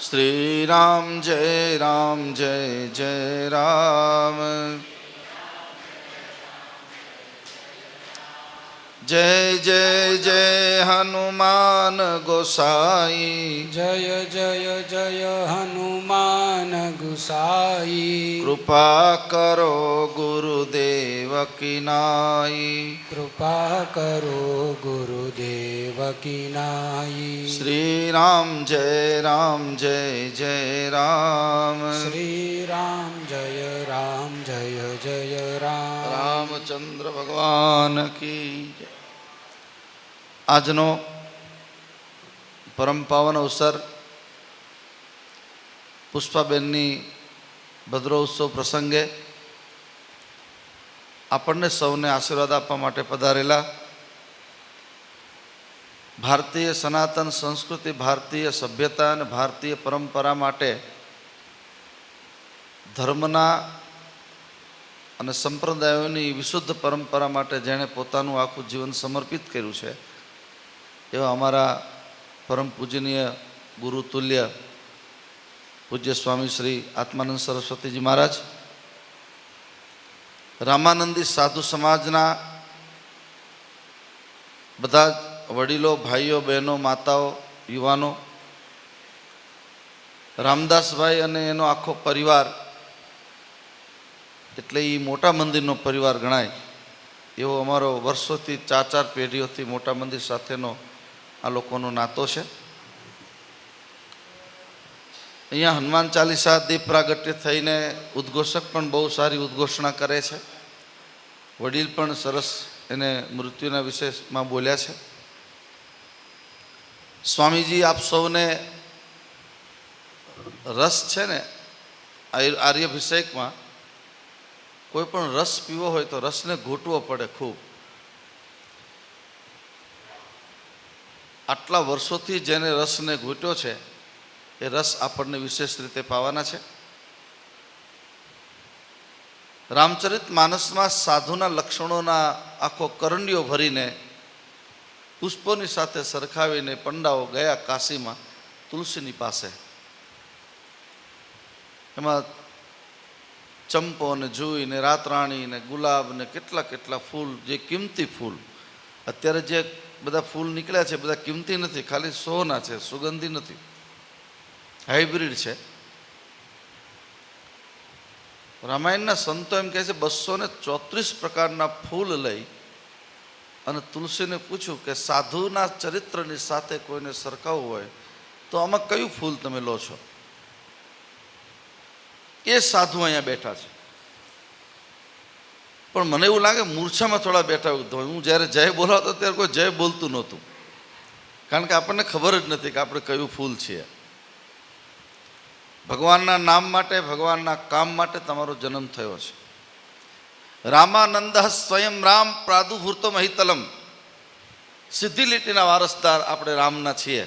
શ્રી રામ જય રામ જય જય રામ. જય જય જય હનુમાન ગોસાઈ. જય જય જય હનુમાન ગુસાઈ. કૃપા કરો ગુરુદેવ કી નાઈ. કૃપા કરો ગુરુદેવ કી નાઈ. શ્રી રામ જય રામ જય જય રામ. શ્રી રામ જય રામ જય જય રામ. રામચંદ્ર ભગવાન કી જય. આજનો પરમ પાવન અવસર પુષ્પાબેનની ભદ્રોત્સવ પ્રસંગે આપણને સૌને આશીર્વાદ આપવા માટે પધારેલા ભારતીય સનાતન સંસ્કૃતિ, ભારતીય સભ્યતા અને ભારતીય પરંપરા માટે, ધર્મના અને સંપ્રદાયોની વિશુદ્ધ પરંપરા માટે જેણે પોતાનું આખું જીવન સમર્પિત કર્યું છે એવા અમારા પરમ પૂજનીય ગુરુ તુલ્ય પૂજ્ય સ્વામી શ્રી આત્માનંદ સરસ્વતીજી મહારાજ, રામાનંદી સાધુ સમાજના બધા જ વડીલો, ભાઈઓ, બહેનો, માતાઓ, યુવાનો, રામદાસભાઈ અને એનો આખો પરિવાર, એટલે એ મોટા મંદિરનો પરિવાર ગણાય એવો અમારો વર્ષોથી 4 પેઢીઓથી મોટા મંદિર સાથેનો આ લોકોનો નાતો છે. અહીંયા હનુમાન ચાલીસા દીપ પ્રાગટ્ય થઈને ઉદ્ઘોષક પણ બહુ સારી ઉદ્ઘોષણા કરે છે. વડીલ પણ સરસ એને મૃત્યુના વિશેષમાં બોલ્યા છે. સ્વામીજી, આપ સૌને રસ છે ને આર્યાભિષેકમાં, કોઈ પણ રસ પીવો હોય તો રસને ઘૂંટવો પડે ખૂબ. આટલા વર્ષોથી જેને રસને ઘૂંટ્યો છે એ રસ આપણને વિશેષ રીતે પાવાના છે. રામચરિત માનસમાં સાધુના લક્ષણોના આખો કરંડિયો ભરીને પુષ્પોની સાથે સરખાવીને પંડાઓ ગયા કાશીમાં તુલસીની પાસે. એમાં ચંપો ને જુઈ ને રાતરાણી ને ગુલાબ ને કેટલા કેટલા ફૂલ, જે કિંમતી ફૂલ. અત્યારે જે બધા ફૂલ નીકળ્યા છે બધા કિંમતી નથી, ખાલી સોના છે, સુગંધી નથી, હાઇબ્રિડ છે. રામાયણના સંતો એમ કહે છે 234 પ્રકારના ફૂલ લઈ અને તુલસીને પૂછ્યું કે સાધુના ચરિત્રની સાથે કોઈને સરખાવવું હોય તો આમાં કયું ફૂલ તમે લો છો? એ સાધુ અહીંયા બેઠા છે, પણ મને એવું લાગે મૂર્છામાં થોડા બેઠા. હું જ્યારે જય બોલાવતો ત્યારે કોઈ જય બોલતું નહોતું, કારણ કે આપણને ખબર જ નથી કે આપણે કયું ફૂલ છીએ. ભગવાનના નામ માટે, ભગવાનના કામ માટે તમારો જન્મ થયો છે. રામાનંદ સ્વયં રામ પ્રાદુર્ભૂતો મહિતલમ. સીધી લીટીના વારસદાર આપણે રામના છીએ.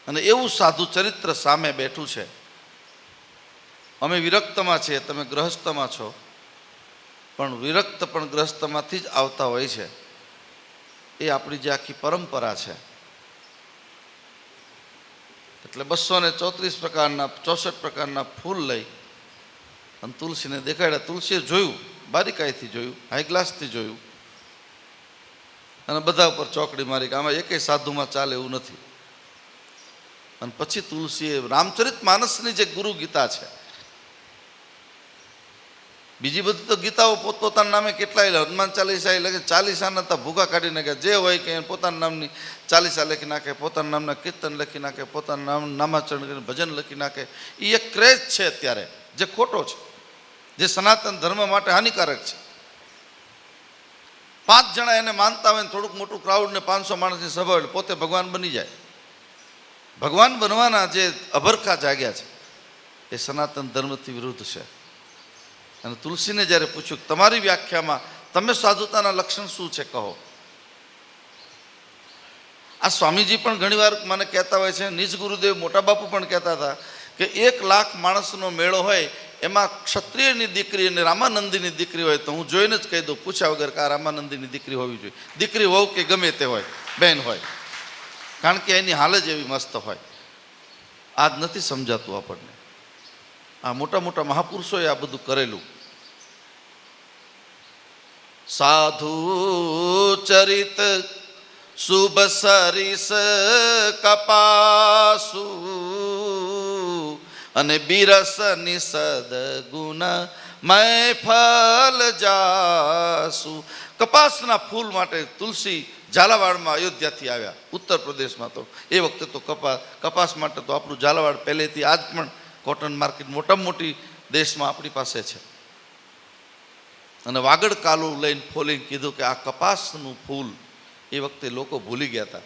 અને એવું સાધુ ચરિત્ર સામે બેઠું છે. અમે વિરક્તમાં છીએ, તમે ગ્રહસ્થમાં છો, પણ વિરક્ત પણ ગ્રહસ્થમાંથી જ આવતા હોય છે. એ આપણી જે આખી પરંપરા છે. એટલે 234 પ્રકારના 64 પ્રકારના ફૂલ લઈ અને તુલસીને દેખાડ્યા. તુલસીએ જોયું, બારીકાઈથી જોયું, હાઈ ગ્લાસથી જોયું, અને બધા ઉપર ચોકડી મારી કે આમાં એકેય સાધુમાં ચાલે એવું નથી. અને પછી તુલસીએ રામચરિત માનસની જે ગુરુ ગીતા છે, બીજી બધી તો ગીતાઓ પોતપોતાના નામે કેટલાય, હનુમાન ચાલીસા એ લખે, ચાલીસાના તો ભૂખા કાઢી નાખે, જે હોય કે પોતાના નામની ચાલીસા લખી નાખે, પોતાના નામના કીર્તન લખી નાખે, પોતાના નામ નામાચરણ કરીને ભજન લખી નાખે. એ એક ક્રેઝ છે અત્યારે, જે ખોટો છે, જે સનાતન ધર્મ માટે હાનિકારક છે. 5 જણા એને માનતા હોય ને થોડુંક મોટું ક્રાઉડ ને 500 માણસની સભા હોય પોતે ભગવાન બની જાય. ભગવાન બનવાના જે અભરખા જાગ્યા છે એ સનાતન ધર્મથી વિરુદ્ધ છે. અને તુલસીને જ્યારે પૂછ્યું તમારી વ્યાખ્યામાં તમે સાધુતાના લક્ષણ શું છે કહો. આ સ્વામીજી પણ ઘણીવાર મને કહેતા હોય છે, નિજ ગુરુદેવ મોટા બાપુ પણ કહેતા હતા કે 1 લાખ માણસનો મેળો હોય એમાં ક્ષત્રિયની દીકરી અને રામાનંદીની દીકરી હોય તો હું જોઈને જ કહી દઉં પૂછ્યા વગર કે આ રામાનંદીની દીકરી હોવી જોઈએ. દીકરી હોવ કે ગમે તે હોય, બહેન હોય, કારણ કે એની હાલ જ એવી મસ્ત હોય. આજ નથી સમજાતું આપણને. આ મોટા મોટા મહાપુરુષોએ આ બધું કરેલું. સાધુ ચરિત શુભ સરિસ કપાસુ અને બિરસ નિસદ ગુણ મૈફલ જાસુ. કપાસના ફૂલ માટે તુલસી ઝાલાવાડમાં અયોધ્યાથી આવ્યા, ઉત્તર પ્રદેશમાં. તો એ વખતે તો કપાસ માટે તો આપણું ઝાલાવાડ પહેલેથી આજ પણ કોટન માર્કેટ મોટામાં મોટી દેશમાં આપણી પાસે છે. અને વાગડ કાલું લઈને ફોલીને કીધું કે આ કપાસનું ફૂલ એ વખતે લોકો ભૂલી ગયા હતા.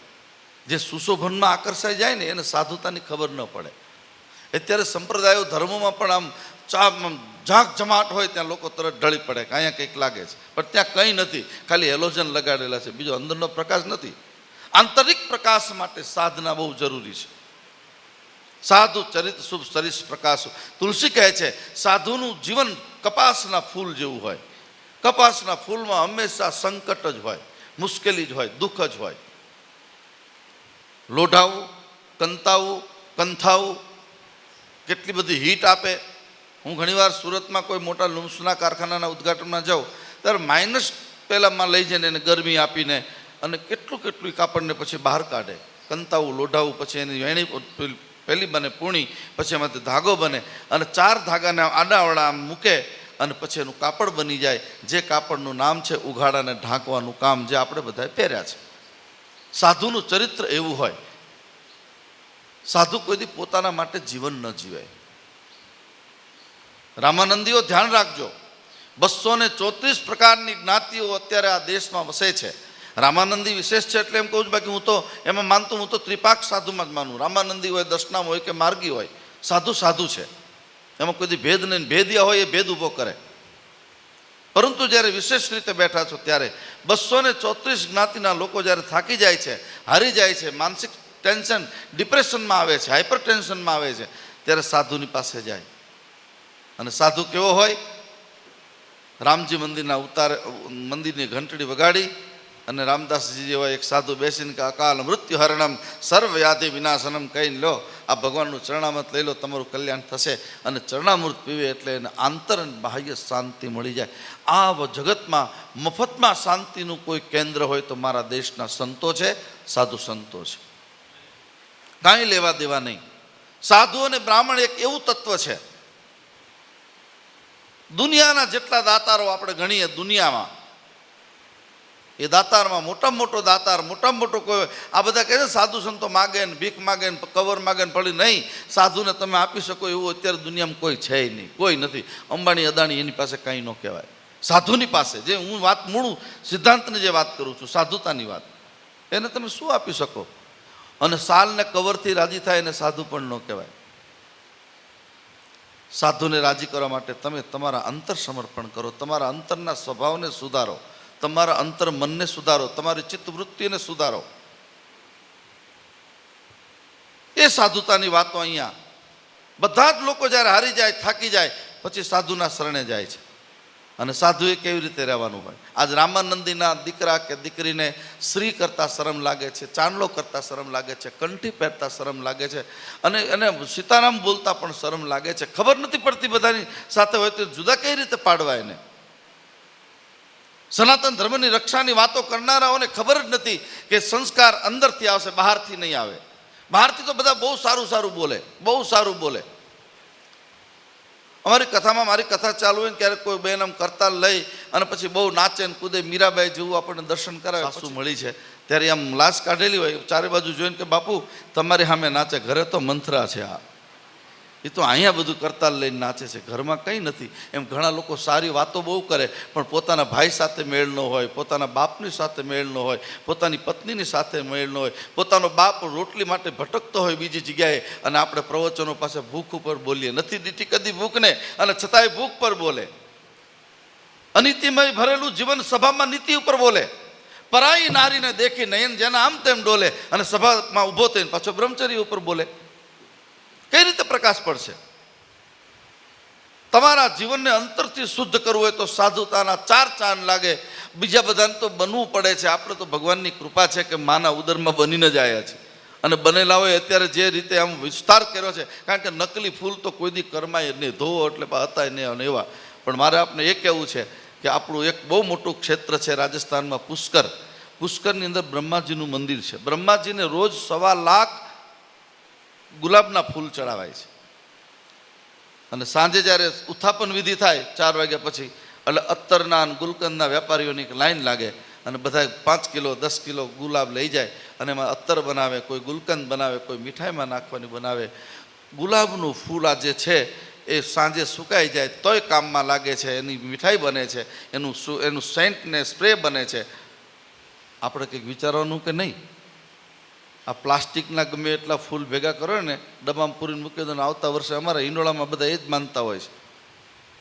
જે સુશોભનમાં આકર્ષાઈ જાય ને એને સાધુતાની ખબર ન પડે. અત્યારે સંપ્રદાયો ધર્મોમાં પણ આમ ઝાંક જમાટ હોય ત્યાં લોકો તરત ઢળી પડે કે અહીંયા કંઈક લાગે છે, પણ ત્યાં કંઈ નથી, ખાલી હેલોજન લગાડેલા છે, બીજો અંદરનો પ્રકાશ નથી. આંતરિક પ્રકાશ માટે સાધના બહુ જરૂરી છે. સાધુ ચરિત શુભ સરિસ પ્રકાશ. તુલસી કહે છે સાધુનું જીવન કપાસના ફૂલ જેવું હોય. કપાસના ફૂલમાં હંમેશા સંકટ જ હોય, મુશ્કેલી જ હોય, દુઃખ જ હોય. લોઢાવું, કંતાવું, કંથાવું, કેટલી બધી હીટ આપે. હું ઘણીવાર સુરતમાં કોઈ મોટા લુમ્સના કારખાનાના ઉદ્ઘાટનમાં જાઉં ત્યારે માઇનસ પહેલાંમાં લઈ જઈને એને ગરમી આપીને અને કેટલું કાપડને પછી બહાર કાઢે. કંતાવું, લોઢાવું, પછી એની વેણી પહેલી બને પૂણી, પછી એમાંથી ધાગો બને અને 4 ધાગાને આડાવડા આમ મૂકે અને પછી એનું કાપડ બની જાય, જે કાપડનું નામ છે ઉઘાડાને ઢાંકવાનું કામ, જે આપણે બધાએ પહેર્યા છે. સાધુનું ચરિત્ર એવું હોય. સાધુ કોઈથી પોતાના માટે જીવન ન જીવે. રામાનંદીઓ ધ્યાન રાખજો, 234 પ્રકારની જ્ઞાતિઓ અત્યારે આ દેશમાં વસે છે. રામાનંદી વિશેષ છે એટલે એમ કહું છું, બાકી હું તો એમાં માનતું, હું તો ત્રિપાક સાધુમાં જ માનું. રામાનંદી હોય, દશનામ હોય કે માર્ગી હોય, સાધુ સાધુ છે, એમાં કોઈ ભેદ નહીં. ભેદિયા હોય એ ભેદ ઊભો કરે. પરંતુ જ્યારે વિશેષ રીતે બેઠા છો ત્યારે 234 જ્ઞાતિના લોકો જ્યારે થાકી જાય છે, હારી જાય છે, માનસિક ટેન્શન, ડિપ્રેશનમાં આવે છે, હાઇપર ટેન્શનમાં આવે છે, ત્યારે સાધુની પાસે જાય. અને સાધુ કેવો હોય? રામજી મંદિરના મંદિરની ઘંટડી વગાડી અને રામદાસજી જેવા એક સાધુ બેસીને કે અકાલ મૃત્યુ હરણમ સર્વ વ્યાધિ વિનાશનમ કહીને લો, આ ભગવાનનું ચરણામૃત લઈ લો, તમારું કલ્યાણ થશે. અને ચરણામૃત પીવે એટલે એને આંતર અને બાહ્ય શાંતિ મળી જાય. આ જગતમાં મફતમાં શાંતિનું કોઈ કેન્દ્ર હોય તો મારા દેશના સંતો છે, સાધુ સંતો છે. કાંઈ લેવા દેવા નહીં. સાધુ અને બ્રાહ્મણ એક એવું તત્વ છે, દુનિયાના જેટલા દાતારો આપણે ગણીએ દુનિયામાં, એ દાતારમાં મોટામાં મોટો દાતાર, મોટામાં મોટો કોઈ, આ બધા કહે છે સાધુ સંતો માગે ને ભીખ માગે ને કવર માગે ને પડી, નહીં. સાધુને તમે આપી શકો એવું અત્યારે દુનિયામાં કોઈ છે નહીં, કોઈ નથી. અંબાણી અદાણી એની પાસે કાંઈ ન કહેવાય. સાધુની પાસે, જે હું વાત મૂળ સિદ્ધાંતની જે વાત કરું છું, સાધુતાની વાત, એને તમે શું આપી શકો? અને સાલને કવરથી રાજી થાય એને સાધુ પણ ન કહેવાય. સાધુને રાજી કરવા માટે તમે તમારા અંતર સમર્પણ કરો, તમારા અંતરના સ્વભાવને સુધારો, તમારા અંતર મનને સુધારો, તમારી ચિત્તવૃત્તિને સુધારો. એ સાધુતાની વાતો અહીંયા બધા જ લોકો જ્યારે હારી જાય, થાકી જાય, પછી સાધુના શરણે જાય છે. અને સાધુએ કેવી રીતે રહેવાનું હોય? આજ રામાનંદીના દીકરા કે દીકરીને શ્રી કરતા શરમ લાગે છે, ચાંદલો કરતા શરમ લાગે છે, કંઠી પહેરતા શરમ લાગે છે, અને એને સીતારામ બોલતા પણ શરમ લાગે છે. ખબર નથી પડતી બધાની સાથે હોય તો જુદા કઈ રીતે પાડવા એને. સનાતન ધર્મની રક્ષાની વાતો કરનારાઓને ખબર જ નથી કે સંસ્કાર અંદરથી આવશે, બહારથી નહીં આવે. બહારથી તો બધા બહુ સારું સારું બોલે, બહુ સારું બોલે. અમારી કથામાં, મારી કથા ચાલુ હોય ને ક્યારેક કોઈ બેન આમ કરતાલ લઈ અને પછી બહુ નાચે ને કૂદે, મીરાબાઈ જેવું આપણને દર્શન કરાવે. સાસુ મળી છે ત્યારે આમ લાશ કાઢેલી હોય, ચારે બાજુ જોઈને કે બાપુ તમારી સામે નાચે, ઘરે તો મંથરા છે, આ એ તો અહીંયા બધું કરતાલ લઈને નાચે છે, ઘરમાં કંઈ નથી. એમ ઘણા લોકો સારી વાતો બહુ કરે પણ પોતાના ભાઈ સાથે મેળ ન હોય, પોતાના બાપની સાથે મેળ ન હોય, પોતાની પત્નીની સાથે મેળ ન હોય, પોતાનો બાપ રોટલી માટે ભટકતો હોય બીજી જગ્યાએ, અને આપણે પ્રવચનો પાસે ભૂખ ઉપર બોલીએ. નથી દીઠી કદી ભૂખને, અને છતાંય ભૂખ પર બોલે. અનીતિમય ભરેલું જીવન સભામાં નીતિ ઉપર બોલે. પરાઈ નારીને દેખી નયન જેના આમ તેમ ડોલે, અને સભામાં ઊભો થઈને પાછો બ્રહ્મચર્ય ઉપર બોલે. કઈ રીતે પ્રકાશ પડશે? તમારા જીવનને અંતરથી શુદ્ધ કરવું હોય તો સાધુતાના 4 ચાંદ લાગે. બીજા બધાને તો બનવું પડે છે. આપણે તો ભગવાનની કૃપા છે કે માના ઉદરમાં બનીને જ આવ્યા છે, અને બનેલા હોય અત્યારે જે રીતે આમ વિસ્તાર કર્યો છે, કારણ કે નકલી ફૂલ તો કોઈ દી કરમાય નહીં, ધોવો એટલે હતા નહીં અને એવા. પણ મારે આપને એ કહેવું છે કે આપણું એક બહુ મોટું ક્ષેત્ર છે રાજસ્થાનમાં, પુષ્કર. પુષ્કરની અંદર બ્રહ્માજીનું મંદિર છે. બ્રહ્માજીને રોજ 1.25 લાખ ગુલાબના ફૂલ ચડાવાય છે. અને સાંજે જ્યારે ઉત્થાપન વિધિ થાય 4 વાગ્યા પછી, એટલે અત્તરના અને ગુલકંદના વેપારીઓની લાઈન લાગે, અને બધા 5 કિલો 10 કિલો ગુલાબ લઈ જાય, અને એમાં અત્તર બનાવે, કોઈ ગુલકંદ બનાવે, કોઈ મીઠાઈમાં નાખવાની બનાવે. ગુલાબનું ફૂલ આ જે છે એ સાંજે સુકાઈ જાય તોય કામમાં લાગે છે. એની મીઠાઈ બને છે, એનું સેન્ટ ને સ્પ્રે બને છે. આપણે કંઈક વિચારવાનું કે નહીં? આ પ્લાસ્ટિકના ગમે એટલા ફૂલ ભેગા કરો ને ડબ્બામાં પૂરીને મૂકી દો ને આવતા વર્ષે અમારા હિંડોળામાં બધા એ જ માનતા હોય છે,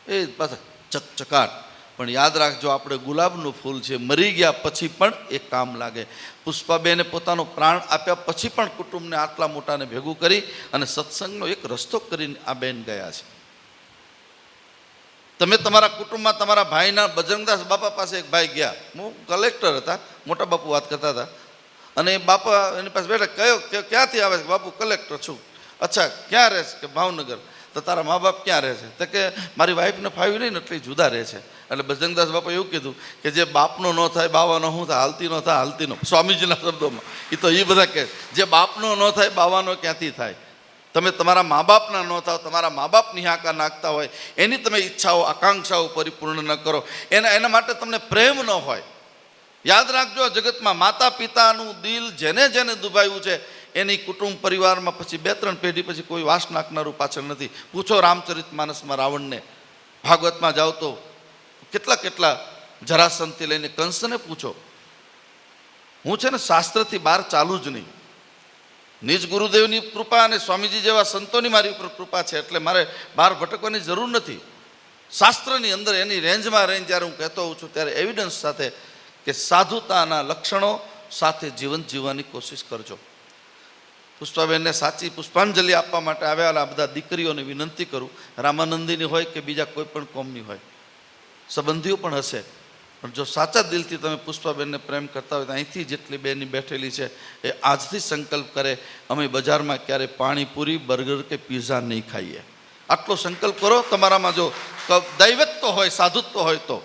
એ જ પાછા ચકચકાટ. પણ યાદ રાખજો, આપણે ગુલાબનું ફૂલ છે, મરી ગયા પછી પણ એ કામ લાગે. પુષ્પાબેને પોતાનો પ્રાણ આપ્યા પછી પણ કુટુંબને આટલા મોટાને ભેગું કરી અને સત્સંગનો એક રસ્તો કરીને આ બેન ગયા છે. તમે તમારા કુટુંબમાં તમારા ભાઈના બજરંગદાસ બાપા પાસે એક ભાઈ ગયા, હું કલેક્ટર હતા, મોટા બાપુ વાત કરતા હતા, અને બાપા એની પાસે બેઠા, કયો ક્યાંથી આવે છે? બાપુ કલેક્ટર છું. અચ્છા, ક્યાં રહે છે? કે ભાવનગર. તો તારા મા બાપ ક્યાં રહે છે? તો કે મારી વાઈફને ફાવ્યું નહીં ને એટલે જુદા રહે છે. એટલે બજરંગદાસ બાપા એવું કીધું કે જે બાપનો ન થાય બાવાનો શું થાય? હાલતી ન થાય હાલતીનો. સ્વામીજીના શબ્દોમાં એ તો એ બધા કહે, જે બાપનો ન થાય બાવાનો ક્યાંથી થાય? તમે તમારા મા બાપના ન થાવ, તમારા મા બાપની હાંકા નાખતા હોય, એની તમે ઈચ્છાઓ આકાંક્ષાઓ પરિપૂર્ણ ન કરો, એના માટે તમને પ્રેમ ન હોય. યાદ રાખજો, જગતમાં માતા પિતાનું દિલ જેને જેને દુભાયું છે એની કુટુંબ પરિવારમાં પછી 2-3 પેઢી પછી કોઈ વાસ નાખનારું પાછળ નથી. પૂછો રામચરિત માનસમાં રાવણને, ભાગવતમાં જાઓ તો કેટલા જરાસંધથી લઈને કંસને પૂછો. હું છે ને શાસ્ત્રથી બહાર ચાલુ જ નહીં. નિજ ગુરુદેવની કૃપા અને સ્વામીજી જેવા સંતોની મારી ઉપર કૃપા છે, એટલે મારે બહાર ભટકવાની જરૂર નથી. શાસ્ત્રની અંદર એની રેન્જમાં રહીને જ્યારે હું કહેતો હોઉં છું ત્યારે એવિડન્સ સાથે કે સાધુતાના લક્ષણો સાથે જીવન જીવવાની કોશિશ કરજો. પુષ્પાબેનને સાચી પુષ્પાંજલિ આપવા માટે આવેલા બધા દીકરીઓને વિનંતી કરું, રામાનંદીની હોય કે બીજા કોઈ પણ કોમની હોય, સંબંધીઓ પણ હશે, પણ જો સાચા દિલથી તમે પુષ્પાબેનને પ્રેમ કરતા હોય તો અહીંથી જેટલી બેની બેઠેલી છે એ આજથી સંકલ્પ કરે, અમે બજારમાં ક્યારે પાણીપુરી, બર્ગર કે પીઝા નહીં ખાઈએ. આટલો સંકલ્પ કરો. તમારામાં જો દૈવત્વ હોય, સાધુત્વ હોય તો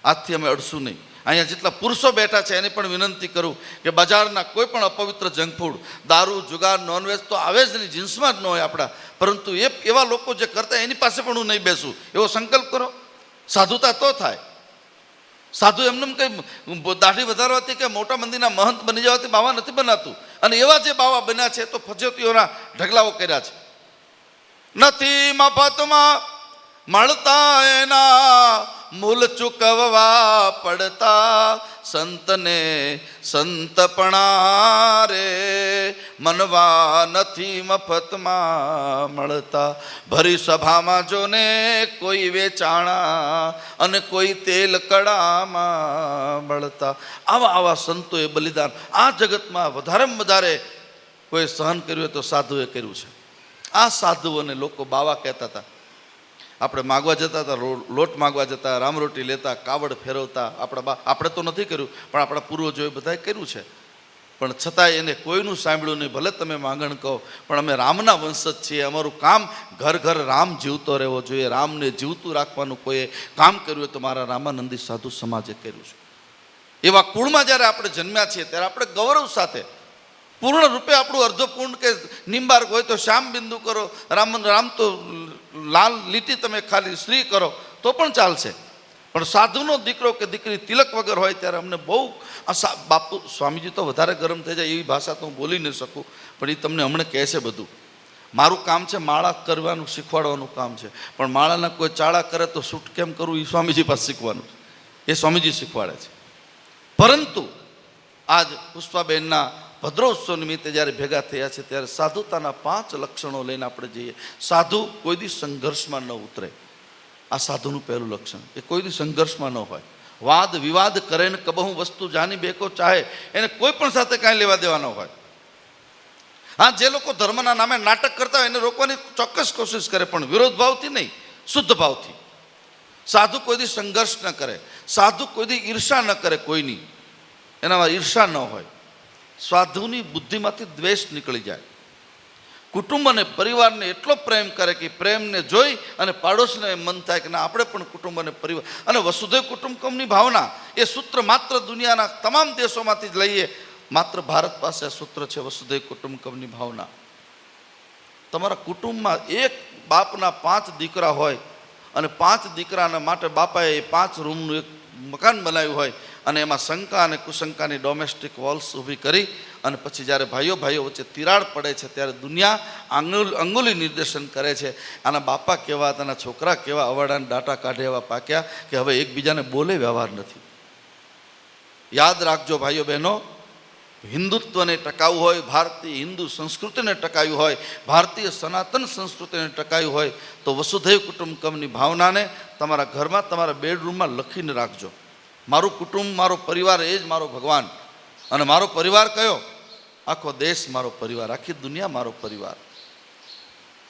આજથી અમે અડશું નહીં. અહીંયા જેટલા પુરુષો બેઠા છે એને પણ વિનંતી કરું કે બજારના કોઈ પણ અપવિત્ર જંક ફૂડ, દારૂ, જુગાર, નોનવેજ તો આવે જ નહીં, જીન્સમાં જ ન હોય આપણા, પરંતુ એવા લોકો જે કરતા એની પાસે પણ હું નહીં બેસું, એવો સંકલ્પ કરો. સાધુતા તો થાય. સાધુ એમને કંઈ દાઢી વધારવાથી કે મોટા મંદિરના મહંત બની જવાથી બાવા નથી બનાતું. અને એવા જે બાવા બન્યા છે તો ફજેતીઓના ઢગલાઓ કર્યા છે. નથી મફતમાં મળતા એના મૂલ ચૂકવવા પડતા, સંતને સંતપણા રે મનવા નથી મફતમાં મળતા. ભરી સભામાં જોને કોઈ વેચાણા અને કોઈ તેલ કડામાં મળતા. આવા સંતોએ બલિદાન આ જગતમાં વધારેમાં વધારે કોઈ સહન કર્યું હોય તો સાધુએ કર્યું છે. આ સાધુઓને લોકો બાવા કહેતા હતા. આપણે માગવા જતા હતા, લોટ માગવા જતા, રામરોટી લેતા, કાવડ ફેરવતા. આપણે તો નથી કર્યું, પણ આપણા પૂર્વજોએ બધાએ કર્યું છે. પણ છતાંય એને કોઈનું સાંભળ્યું નહીં. ભલે તમે માંગણ કહો, પણ અમે રામના વંશજ છીએ. અમારું કામ ઘર ઘર રામ જીવતો રહેવો જોઈએ. રામને જીવતું રાખવાનું કોઈએ કામ કર્યું હોય તો મારા રામાનંદી સાધુ સમાજે કર્યું છે. એવા કુળમાં જ્યારે આપણે જન્મ્યા છીએ ત્યારે આપણે ગૌરવ સાથે પૂર્ણ રૂપે આપણું અર્ધપૂર્ણ કે નિંબાર્ક હોય તો શ્યામ બિંદુ કરો, રામ તો લાલ લીટી તમે ખાલી શ્રી કરો તો પણ ચાલશે. પણ સાધુનો દીકરો કે દીકરી તિલક વગર હોય ત્યારે અમને બહુ બાપુ સ્વામીજી તો વધારે ગરમ થઈ જાય એવી ભાષા તો હું બોલી નહીં શકું, પણ એ તમને હમણાં કહે છે બધું. મારું કામ છે માળા કરવાનું, શીખવાડવાનું કામ છે. પણ માળાના કોઈ ચાળા કરે તો શૂટ કેમ કરવું એ સ્વામીજી પાસે શીખવાનું છે. એ સ્વામીજી શીખવાડે છે. પરંતુ આજ પુષ્પાબેનના ભદ્રોત્સવ નિમિત્તે જ્યારે ભેગા થયા છે ત્યારે સાધુતાના 5 લક્ષણો લઈને આપણે જઈએ. સાધુ કોઈ દી સંઘર્ષમાં ન ઉતરે. આ સાધુનું પહેલું લક્ષણ, એ કોઈ દી સંઘર્ષમાં ન હોય. વાદ વિવાદ કરે ને કબહું વસ્તુ જાની બેકો ચાહે, એને કોઈ પણ સાથે કાંઈ લેવા દેવા ન હોય. હા, જે લોકો ધર્મના નામે નાટક કરતા હોય એને રોકવાની ચોક્કસ કોશિશ કરે, પણ વિરોધ ભાવથી નહીં, શુદ્ધ ભાવથી. સાધુ કોઈ દી સંઘર્ષ ન કરે. સાધુ કોઈ દી ઈર્ષા ન કરે કોઈની, એનામાં ઈર્ષા ન હોય. સાધુની બુદ્ધિમાંથી દ્વેષ નીકળી જાય. કુટુંબ અને પરિવારને એટલો પ્રેમ કરે કે પ્રેમને જોઈ અને પાડોશને મન થાય કે ના આપણે પણ કુટુંબ અને પરિવાર અને વસુધૈવ કુટુંબકમની ભાવના. એ સૂત્ર માત્ર દુનિયાના તમામ દેશોમાંથી જ લઈએ, માત્ર ભારત પાસે આ સૂત્ર છે, વસુધૈવ કુટુંબકમની ભાવના. તમારા કુટુંબમાં એક બાપના 5 દીકરા હોય અને 5 દીકરાના માટે બાપાએ 5 રૂમનું એક મકાન બનાવ્યું હોય અને એમાં શંકા અને કુશંકાની ડોમેસ્ટિક વોલ્સ ઊભી કરી અને પછી જ્યારે ભાઈઓ વચ્ચે તિરાડ પડે છે ત્યારે દુનિયા અંગુલી નિર્દેશન કરે છે. આના બાપા કેવા હતા, આના છોકરા કેવા અવાડાને ડાટા કાઢે એવા પાક્યા કે હવે એકબીજાને બોલે વ્યવહાર નથી. યાદ રાખજો ભાઈઓ બહેનો, હિન્દુત્વને ટકાવવું હોય, ભારતીય હિન્દુ સંસ્કૃતિને ટકાવ્યું હોય, ભારતીય સનાતન સંસ્કૃતિને ટકાવ્યું હોય તો વસુધૈવ કુટુંબકમની ભાવનાને તમારા ઘરમાં, તમારા બેડરૂમમાં લખીને રાખજો. મારું કુટુંબ, મારો પરિવાર એ જ મારો ભગવાન. અને મારો પરિવાર કયો? આખો દેશ મારો પરિવાર, આખી દુનિયા મારો પરિવાર.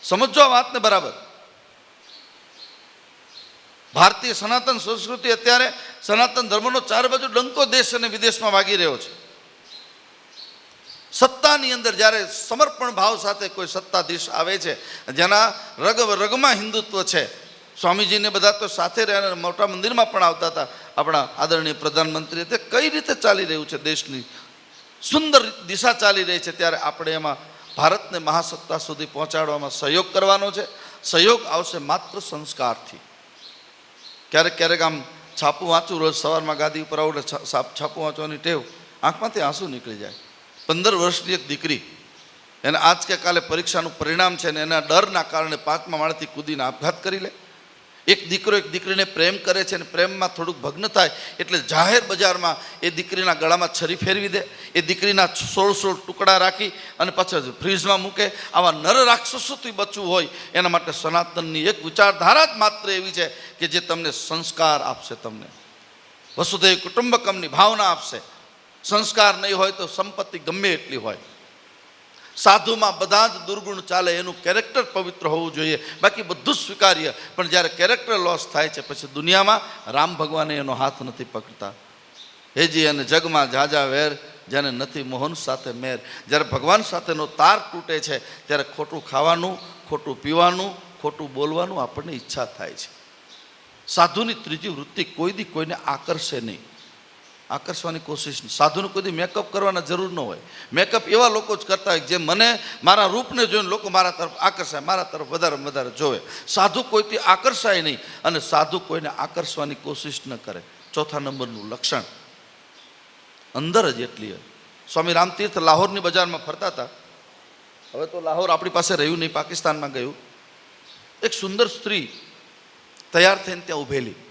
સમજો આ વાતને બરાબર. ભારતીય સનાતન સંસ્કૃતિ અત્યારે સનાતન ધર્મનો ચારે બાજુ ડંકો દેશ અને વિદેશમાં વાગી રહ્યો છે. સત્તાની અંદર જ્યારે સમર્પણ ભાવ સાથે કોઈ સત્તાધીશ આવે છે, જેના રગમાં હિન્દુત્વ છે, સ્વામીજીને બધા તો સાથે રહ્યા, મોટા મંદિરમાં પણ આવતા હતા આપણા આદરણીય પ્રધાનમંત્રી. તે કઈ રીતે ચાલી રહ્યું છે, દેશની સુંદર દિશા ચાલી રહી છે, ત્યારે આપણે એમાં ભારતને મહાસત્તા સુધી પહોંચાડવામાં સહયોગ કરવાનો છે. સહયોગ આવશે માત્ર સંસ્કારથી. ક્યારેક ક્યારેક આમ છાપું વાંચું, રોજ સવારમાં ગાદી ઉપર આવું એટલે છાપું વાંચવાની ટેવ, આંખમાંથી આંસુ નીકળી જાય. 15 વર્ષની એક દીકરી, એને આજ કે કાલે પરીક્ષાનું પરિણામ છે ને એના ડરના કારણે 5મા માળેથી કૂદીને આપઘાત કરી લે. એક દીકરો એક દીકરીને પ્રેમ કરે છે અને પ્રેમમાં થોડુંક ભગ્ન થાય એટલે જાહેર બજારમાં એ દીકરીના ગળામાં છરી ફેરવી દે, એ દીકરીના 16 ટુકડા રાખી અને પછી ફ્રીજમાં મૂકે. આવા નર રાક્ષસોથી બચવું હોય એના માટે સનાતનની એક વિચારધારા જ માત્ર એવી છે કે જે તમને સંસ્કાર આપશે, તમને વસુધૈવ કુટુંબકમની ભાવના આપશે. સંસ્કાર નહીં હોય તો સંપત્તિ ગમે એટલી હોય. સાધુમાં બધા જ દુર્ગુણ ચાલે, એનું કેરેક્ટર પવિત્ર હોવું જોઈએ, બાકી બધું જ સ્વીકાર્ય. પણ જ્યારે કેરેક્ટર લોસ થાય છે પછી દુનિયામાં રામ ભગવાને એનો હાથ નથી પકડતા. હેજી અને જગમાં ઝાઝા વેર, જેને નથી મોહન સાથે મેર. જ્યારે ભગવાન સાથેનો તાર તૂટે છે ત્યારે ખોટું ખાવાનું, ખોટું પીવાનું, ખોટું બોલવાનું આપણને ઈચ્છા થાય છે. સાધુની ત્રીજી વૃત્તિ કોઈ દી કોઈને આકર્ષે નહીં, આકર્ષવાની કોશિશ નહીં. સાધુને કોઈ દી મેકઅપ કરવાના જરૂર ન હોય. મેકઅપ એવા લોકો જ કરતા હોય જે મને મારા રૂપને જોઈને લોકો મારા તરફ આકર્ષાય, મારા તરફ વધારે જોવે. સાધુ કોઈથી આકર્ષાય નહીં અને સાધુ કોઈને આકર્ષવાની કોશિશ ન કરે. ચોથા નંબરનું લક્ષણ અંદર જ એટલી હોય. સ્વામી રામતીર્થ લાહોરની બજારમાં ફરતા હતા. હવે તો લાહોર આપણી પાસે રહ્યું નહીં, પાકિસ્તાનમાં ગયું. એક સુંદર સ્ત્રી તૈયાર થઈને ત્યાં ઊભેલી.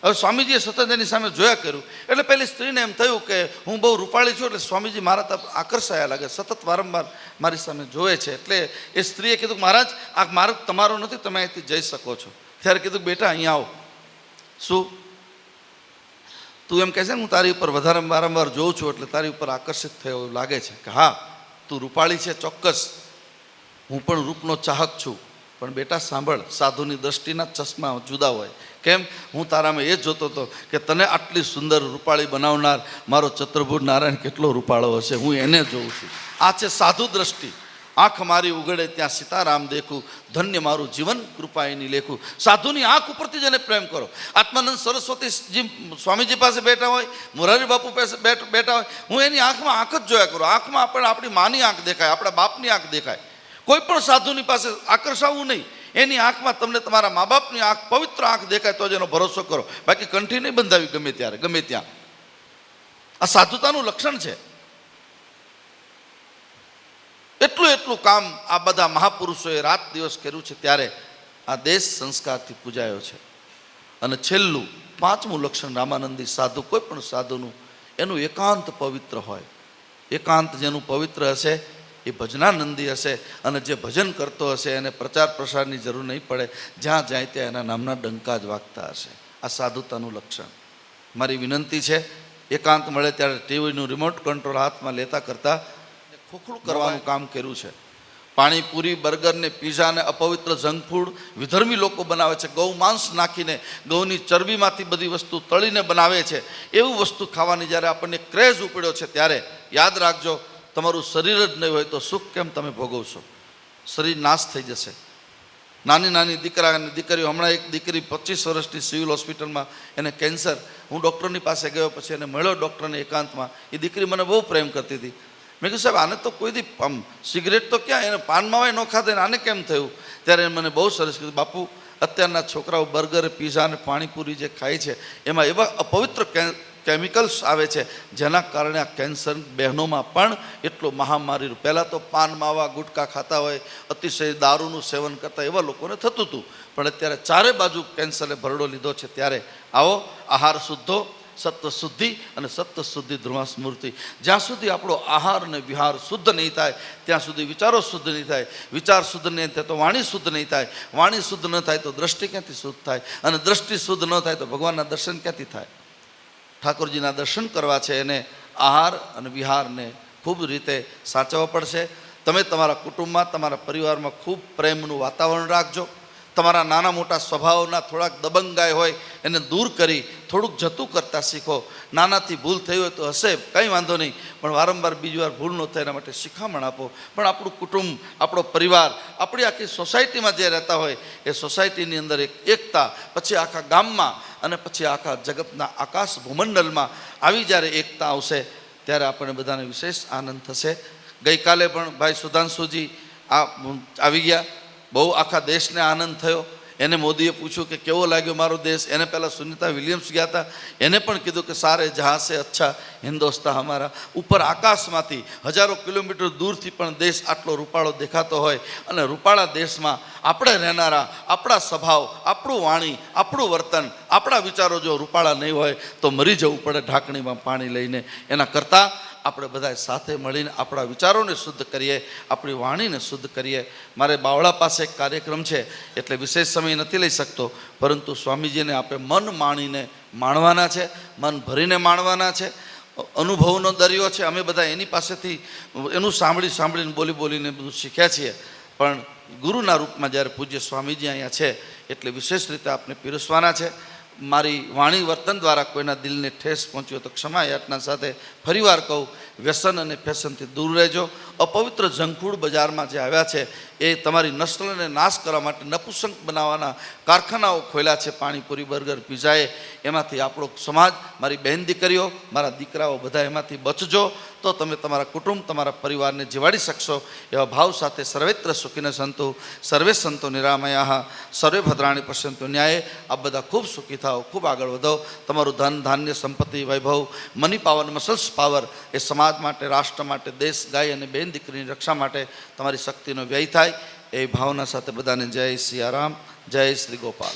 હવે સ્વામીજીએ સતત એની સામે જોયા કર્યું એટલે પેલી સ્ત્રીને એમ થયું કે હું બહુ રૂપાળી છું એટલે સ્વામીજી મારા તરફ આકર્ષાયા લાગે, સતત વારંવાર મારી સામે જોવે છે. એટલે એ સ્ત્રીએ કીધું મહારાજ આ માર્ગ તમારો નથી, તમે અહીંથી જઈ શકો છો. ત્યારે કીધું બેટા અહીંયા આવો. શું તું એમ કહે છે ને હું તારી ઉપર વારંવાર જોઉં છું એટલે તારી ઉપર આકર્ષિત થયો એવું લાગે છે? કે હા તું રૂપાળી છે, ચોક્કસ હું પણ રૂપનો ચાહક છું, પણ બેટા સાંભળ, સાધુની દ્રષ્ટિના ચશ્મા જુદા હોય. કેમ? હું તારામાં એ જ જોતો હતો કે તને આટલી સુંદર રૂપાળી બનાવનાર મારો ચતુર્ભુજ નારાયણ કેટલો રૂપાળો હશે, હું એને જોઉં છું. આ છે સાધુ દ્રષ્ટિ. આંખ મારી ઉઘડે ત્યાં સીતારામ દેખું, ધન્ય મારું જીવન કૃપા એની લેખું. સાધુની આંખ ઉપરથી જ એને પ્રેમ કરો. આત્માનંદ સરસ્વતીજી સ્વામીજી પાસે બેઠા હોય, મોરારી બાપુ પાસે બેઠા હોય, હું એની આંખમાં આંખ જ જોયા કરું. આંખમાં આપણને આપણી માની આંખ દેખાય, આપણા બાપની આંખ દેખાય. કોઈ પણ સાધુની પાસે આકર્ષાવું નહીં. એની આંખમાં તમને તમારા મા બાપની આંખ, પવિત્ર આંખ દેખાય તો જ એનો ભરોસો કરો, બાકી કંઠી નહીં બંધાવી ગમે ત્યારે ગમે ત્યાં. આ સાધુતાનું લક્ષણ છે. એટલું કામ આ બધા મહાપુરુષોએ રાત દિવસ કર્યું છે, ત્યારે આ દેશ સંસ્કારથી પૂજાયો છે. અને છેલ્લું 5મું લક્ષણ રામાનંદી સાધુ, કોઈ પણ સાધુનું એનું એકાંત પવિત્ર હોય. એકાંત જેનું પવિત્ર હશે એ ભજનાનંદી હશે, અને જે ભજન કરતો હશે એને પ્રચાર પ્રસારની જરૂર નહીં પડે. જ્યાં જાય ત્યાં એના નામના ડંકા જ વાગતા હશે. આ સાધુતાનું લક્ષણ. મારી વિનંતી છે, એકાંત મળે ત્યારે ટીવીનું રિમોટ કંટ્રોલ હાથમાં લેતા કરતાં ખોખલું કરવાનું કામ કર્યું છે. પાણીપુરી, બર્ગર ને પીઝા ને અપવિત્ર જંક ફૂડ વિધર્મી લોકો બનાવે છે. ગૌ માંસ નાખીને, ગૌની ચરબીમાંથી બધી વસ્તુ તળીને બનાવે છે. એવું વસ્તુ ખાવાની જ્યારે આપણને ક્રેઝ ઉપડ્યો છે ત્યારે યાદ રાખજો, તમારું શરીર જ નહીં હોય તો સુખ કેમ તમે ભોગવશો? શરીર નાશ થઈ જશે. નાની દીકરા અને દીકરીઓ, હમણાં એક દીકરી 25 વર્ષની સિવિલ હોસ્પિટલમાં, એને કેન્સર. હું ડૉક્ટરની પાસે ગયો, પછી એને મળ્યો ડૉક્ટરને એકાંતમાં. એ દીકરી મને બહુ પ્રેમ કરતી હતી. મેં કીધું સાહેબ આને તો કોઈ દી સિગરેટ તો ક્યાં, એને પાનમાં ન ખાધે ને આને કેમ થયું? ત્યારે મને બહુ સરસ કીધું, બાપુ અત્યારના છોકરાઓ બર્ગર, પીઝા અને પાણીપુરી જે ખાય છે એમાં એવા અપવિત્ર કેમિકલ્સ આવે છે જેના કારણે આ કેન્સર બહેનોમાં પણ એટલો મહામારી. પહેલાં તો પાન માવા ગુટકા ખાતા હોય, અતિશય દારૂનું સેવન કરતા એવા લોકોને થતું હતું, પણ અત્યારે ચારે બાજુ કેન્સરે ભરડો લીધો છે. ત્યારે આવો આહાર શુદ્ધો, સત્વ શુદ્ધિ અને સત્વ શુદ્ધિ ધ્રુવા સ્મૃતિ. જ્યાં સુધી આપણો આહાર અને વિહાર શુદ્ધ નહીં થાય ત્યાં સુધી વિચારો શુદ્ધ નહીં થાય, વિચાર શુદ્ધ નહીં થાય તો વાણી શુદ્ધ નહીં થાય, વાણી શુદ્ધ ન થાય તો દ્રષ્ટિ ક્યાંથી શુદ્ધ થાય, અને દ્રષ્ટિ શુદ્ધ ન થાય તો ભગવાનના દર્શન ક્યાંથી થાય. ઠાકોરજીના દર્શન કરવા છે એને આહાર અને વિહારને ખૂબ રીતે સાચવવા પડશે. તમે તમારા કુટુંબમાં, તમારા પરિવારમાં ખૂબ પ્રેમનું વાતાવરણ રાખજો. તમારા નાના મોટા સ્વભાવના થોડાક દબંગાઈ હોય એને દૂર કરી થોડુંક જતું કરતાં શીખો. નાનાથી ભૂલ થઈ હોય તો હશે, કંઈ વાંધો નહીં, પણ વારંવાર બીજી વાર ભૂલ ન થાય એના માટે શિખામણ આપો. પણ આપણું કુટુંબ, આપણો પરિવાર, આપણી આખી સોસાયટીમાં જે રહેતા હોય એ સોસાયટીની અંદર એક એકતા, પછી આખા ગામમાં અને પછી આખા જગતના આકાશ ભૂમંડળમાં આવી જ્યારે એકતા આવશે ત્યારે આપણને બધાને વિશેષ આનંદ થશે. ગઈકાલે પણ ભાઈ સુધાંશુજી આવી ગયા, બહુ આખા દેશને આનંદ થયો. એને મોદીએ પૂછ્યું કે કેવો લાગ્યો મારો દેશ. એને પહેલાં સુનિતા વિલિયમ્સ ગયા હતા, એને પણ કીધું કે સારે જહાં સે અચ્છા હિન્દોસ્તા હમારા. ઉપર આકાશમાંથી હજારો કિલોમીટર દૂરથી પણ દેશ આટલો રૂપાળો દેખાતો હોય અને રૂપાળા દેશમાં આપણે રહેનારા, આપણા સ્વભાવ, આપણું વાણી, આપણું વર્તન, આપણા વિચારો જો રૂપાળા નહીં હોય તો મરી જવું પડે ઢાંકણીમાં પાણી લઈને. એના કરતાં આપણે બધા સાથે મળીને આપણા વિચારોને શુદ્ધ કરીએ, આપણી વાણીને શુદ્ધ કરીએ. મારે બાવળા પાસે એક કાર્યક્રમ છે એટલે વિશેષ સમય નથી લઈ શકતો, પરંતુ સ્વામીજીને આપણે મન માણીને માણવાના છે, મન ભરીને માણવાના છે. અનુભવનો દરિયો છે, અમે બધા એની પાસેથી એનું સાંભળીને બોલીને બધું શીખ્યા છીએ. પણ ગુરુના રૂપમાં જ્યારે પૂજ્ય સ્વામીજી અહીંયા છે એટલે વિશેષ રીતે આપને પીરસવાના છે. મારી વાણી વર્તન દ્વારા કોઈના દિલને ઠેસ પહોંચ્યો તો ક્ષમા યાચના સાથે ફરીવાર કહું, વ્યસન અને ફેશનથી દૂર રહેજો. અપવિત્ર જંકફૂડ બજારમાં જે આવ્યા છે એ તમારી નસ્લને નાશ કરવા માટે નપુસંક બનાવવાના કારખાનાઓ ખોલ્યા છે. પાણીપુરી, બર્ગર, પીઝાએ, એમાંથી આપણો સમાજ, મારી બહેન દીકરીઓ, મારા દીકરાઓ બધા એમાંથી બચજો તો તમે તમારા કુટુંબ, તમારા પરિવારને જીવાડી શકશો. એવા ભાવ સાથે સર્વેત્ર સુખીને સંતુ, સર્વે સંતો નિરામયા, સર્વે ભદ્રાણી પશ્યંતુ ન્યાયે. આ બધા ખૂબ સુખી થાઓ, ખૂબ આગળ વધો. તમારું ધન, ધાન્ય, સંપત્તિ, વૈભવ, મની પાવર, મસલ્સ પાવર એ સમાજ માટે, રાષ્ટ્ર માટે, દેશ, ગાય અને બેન દીકરીની રક્ષા માટે તમારી શક્તિનો વ્યય થાય. એ ભાવના સાથે બધાને જય સિયારામ, જય શ્રી ગોપાલ.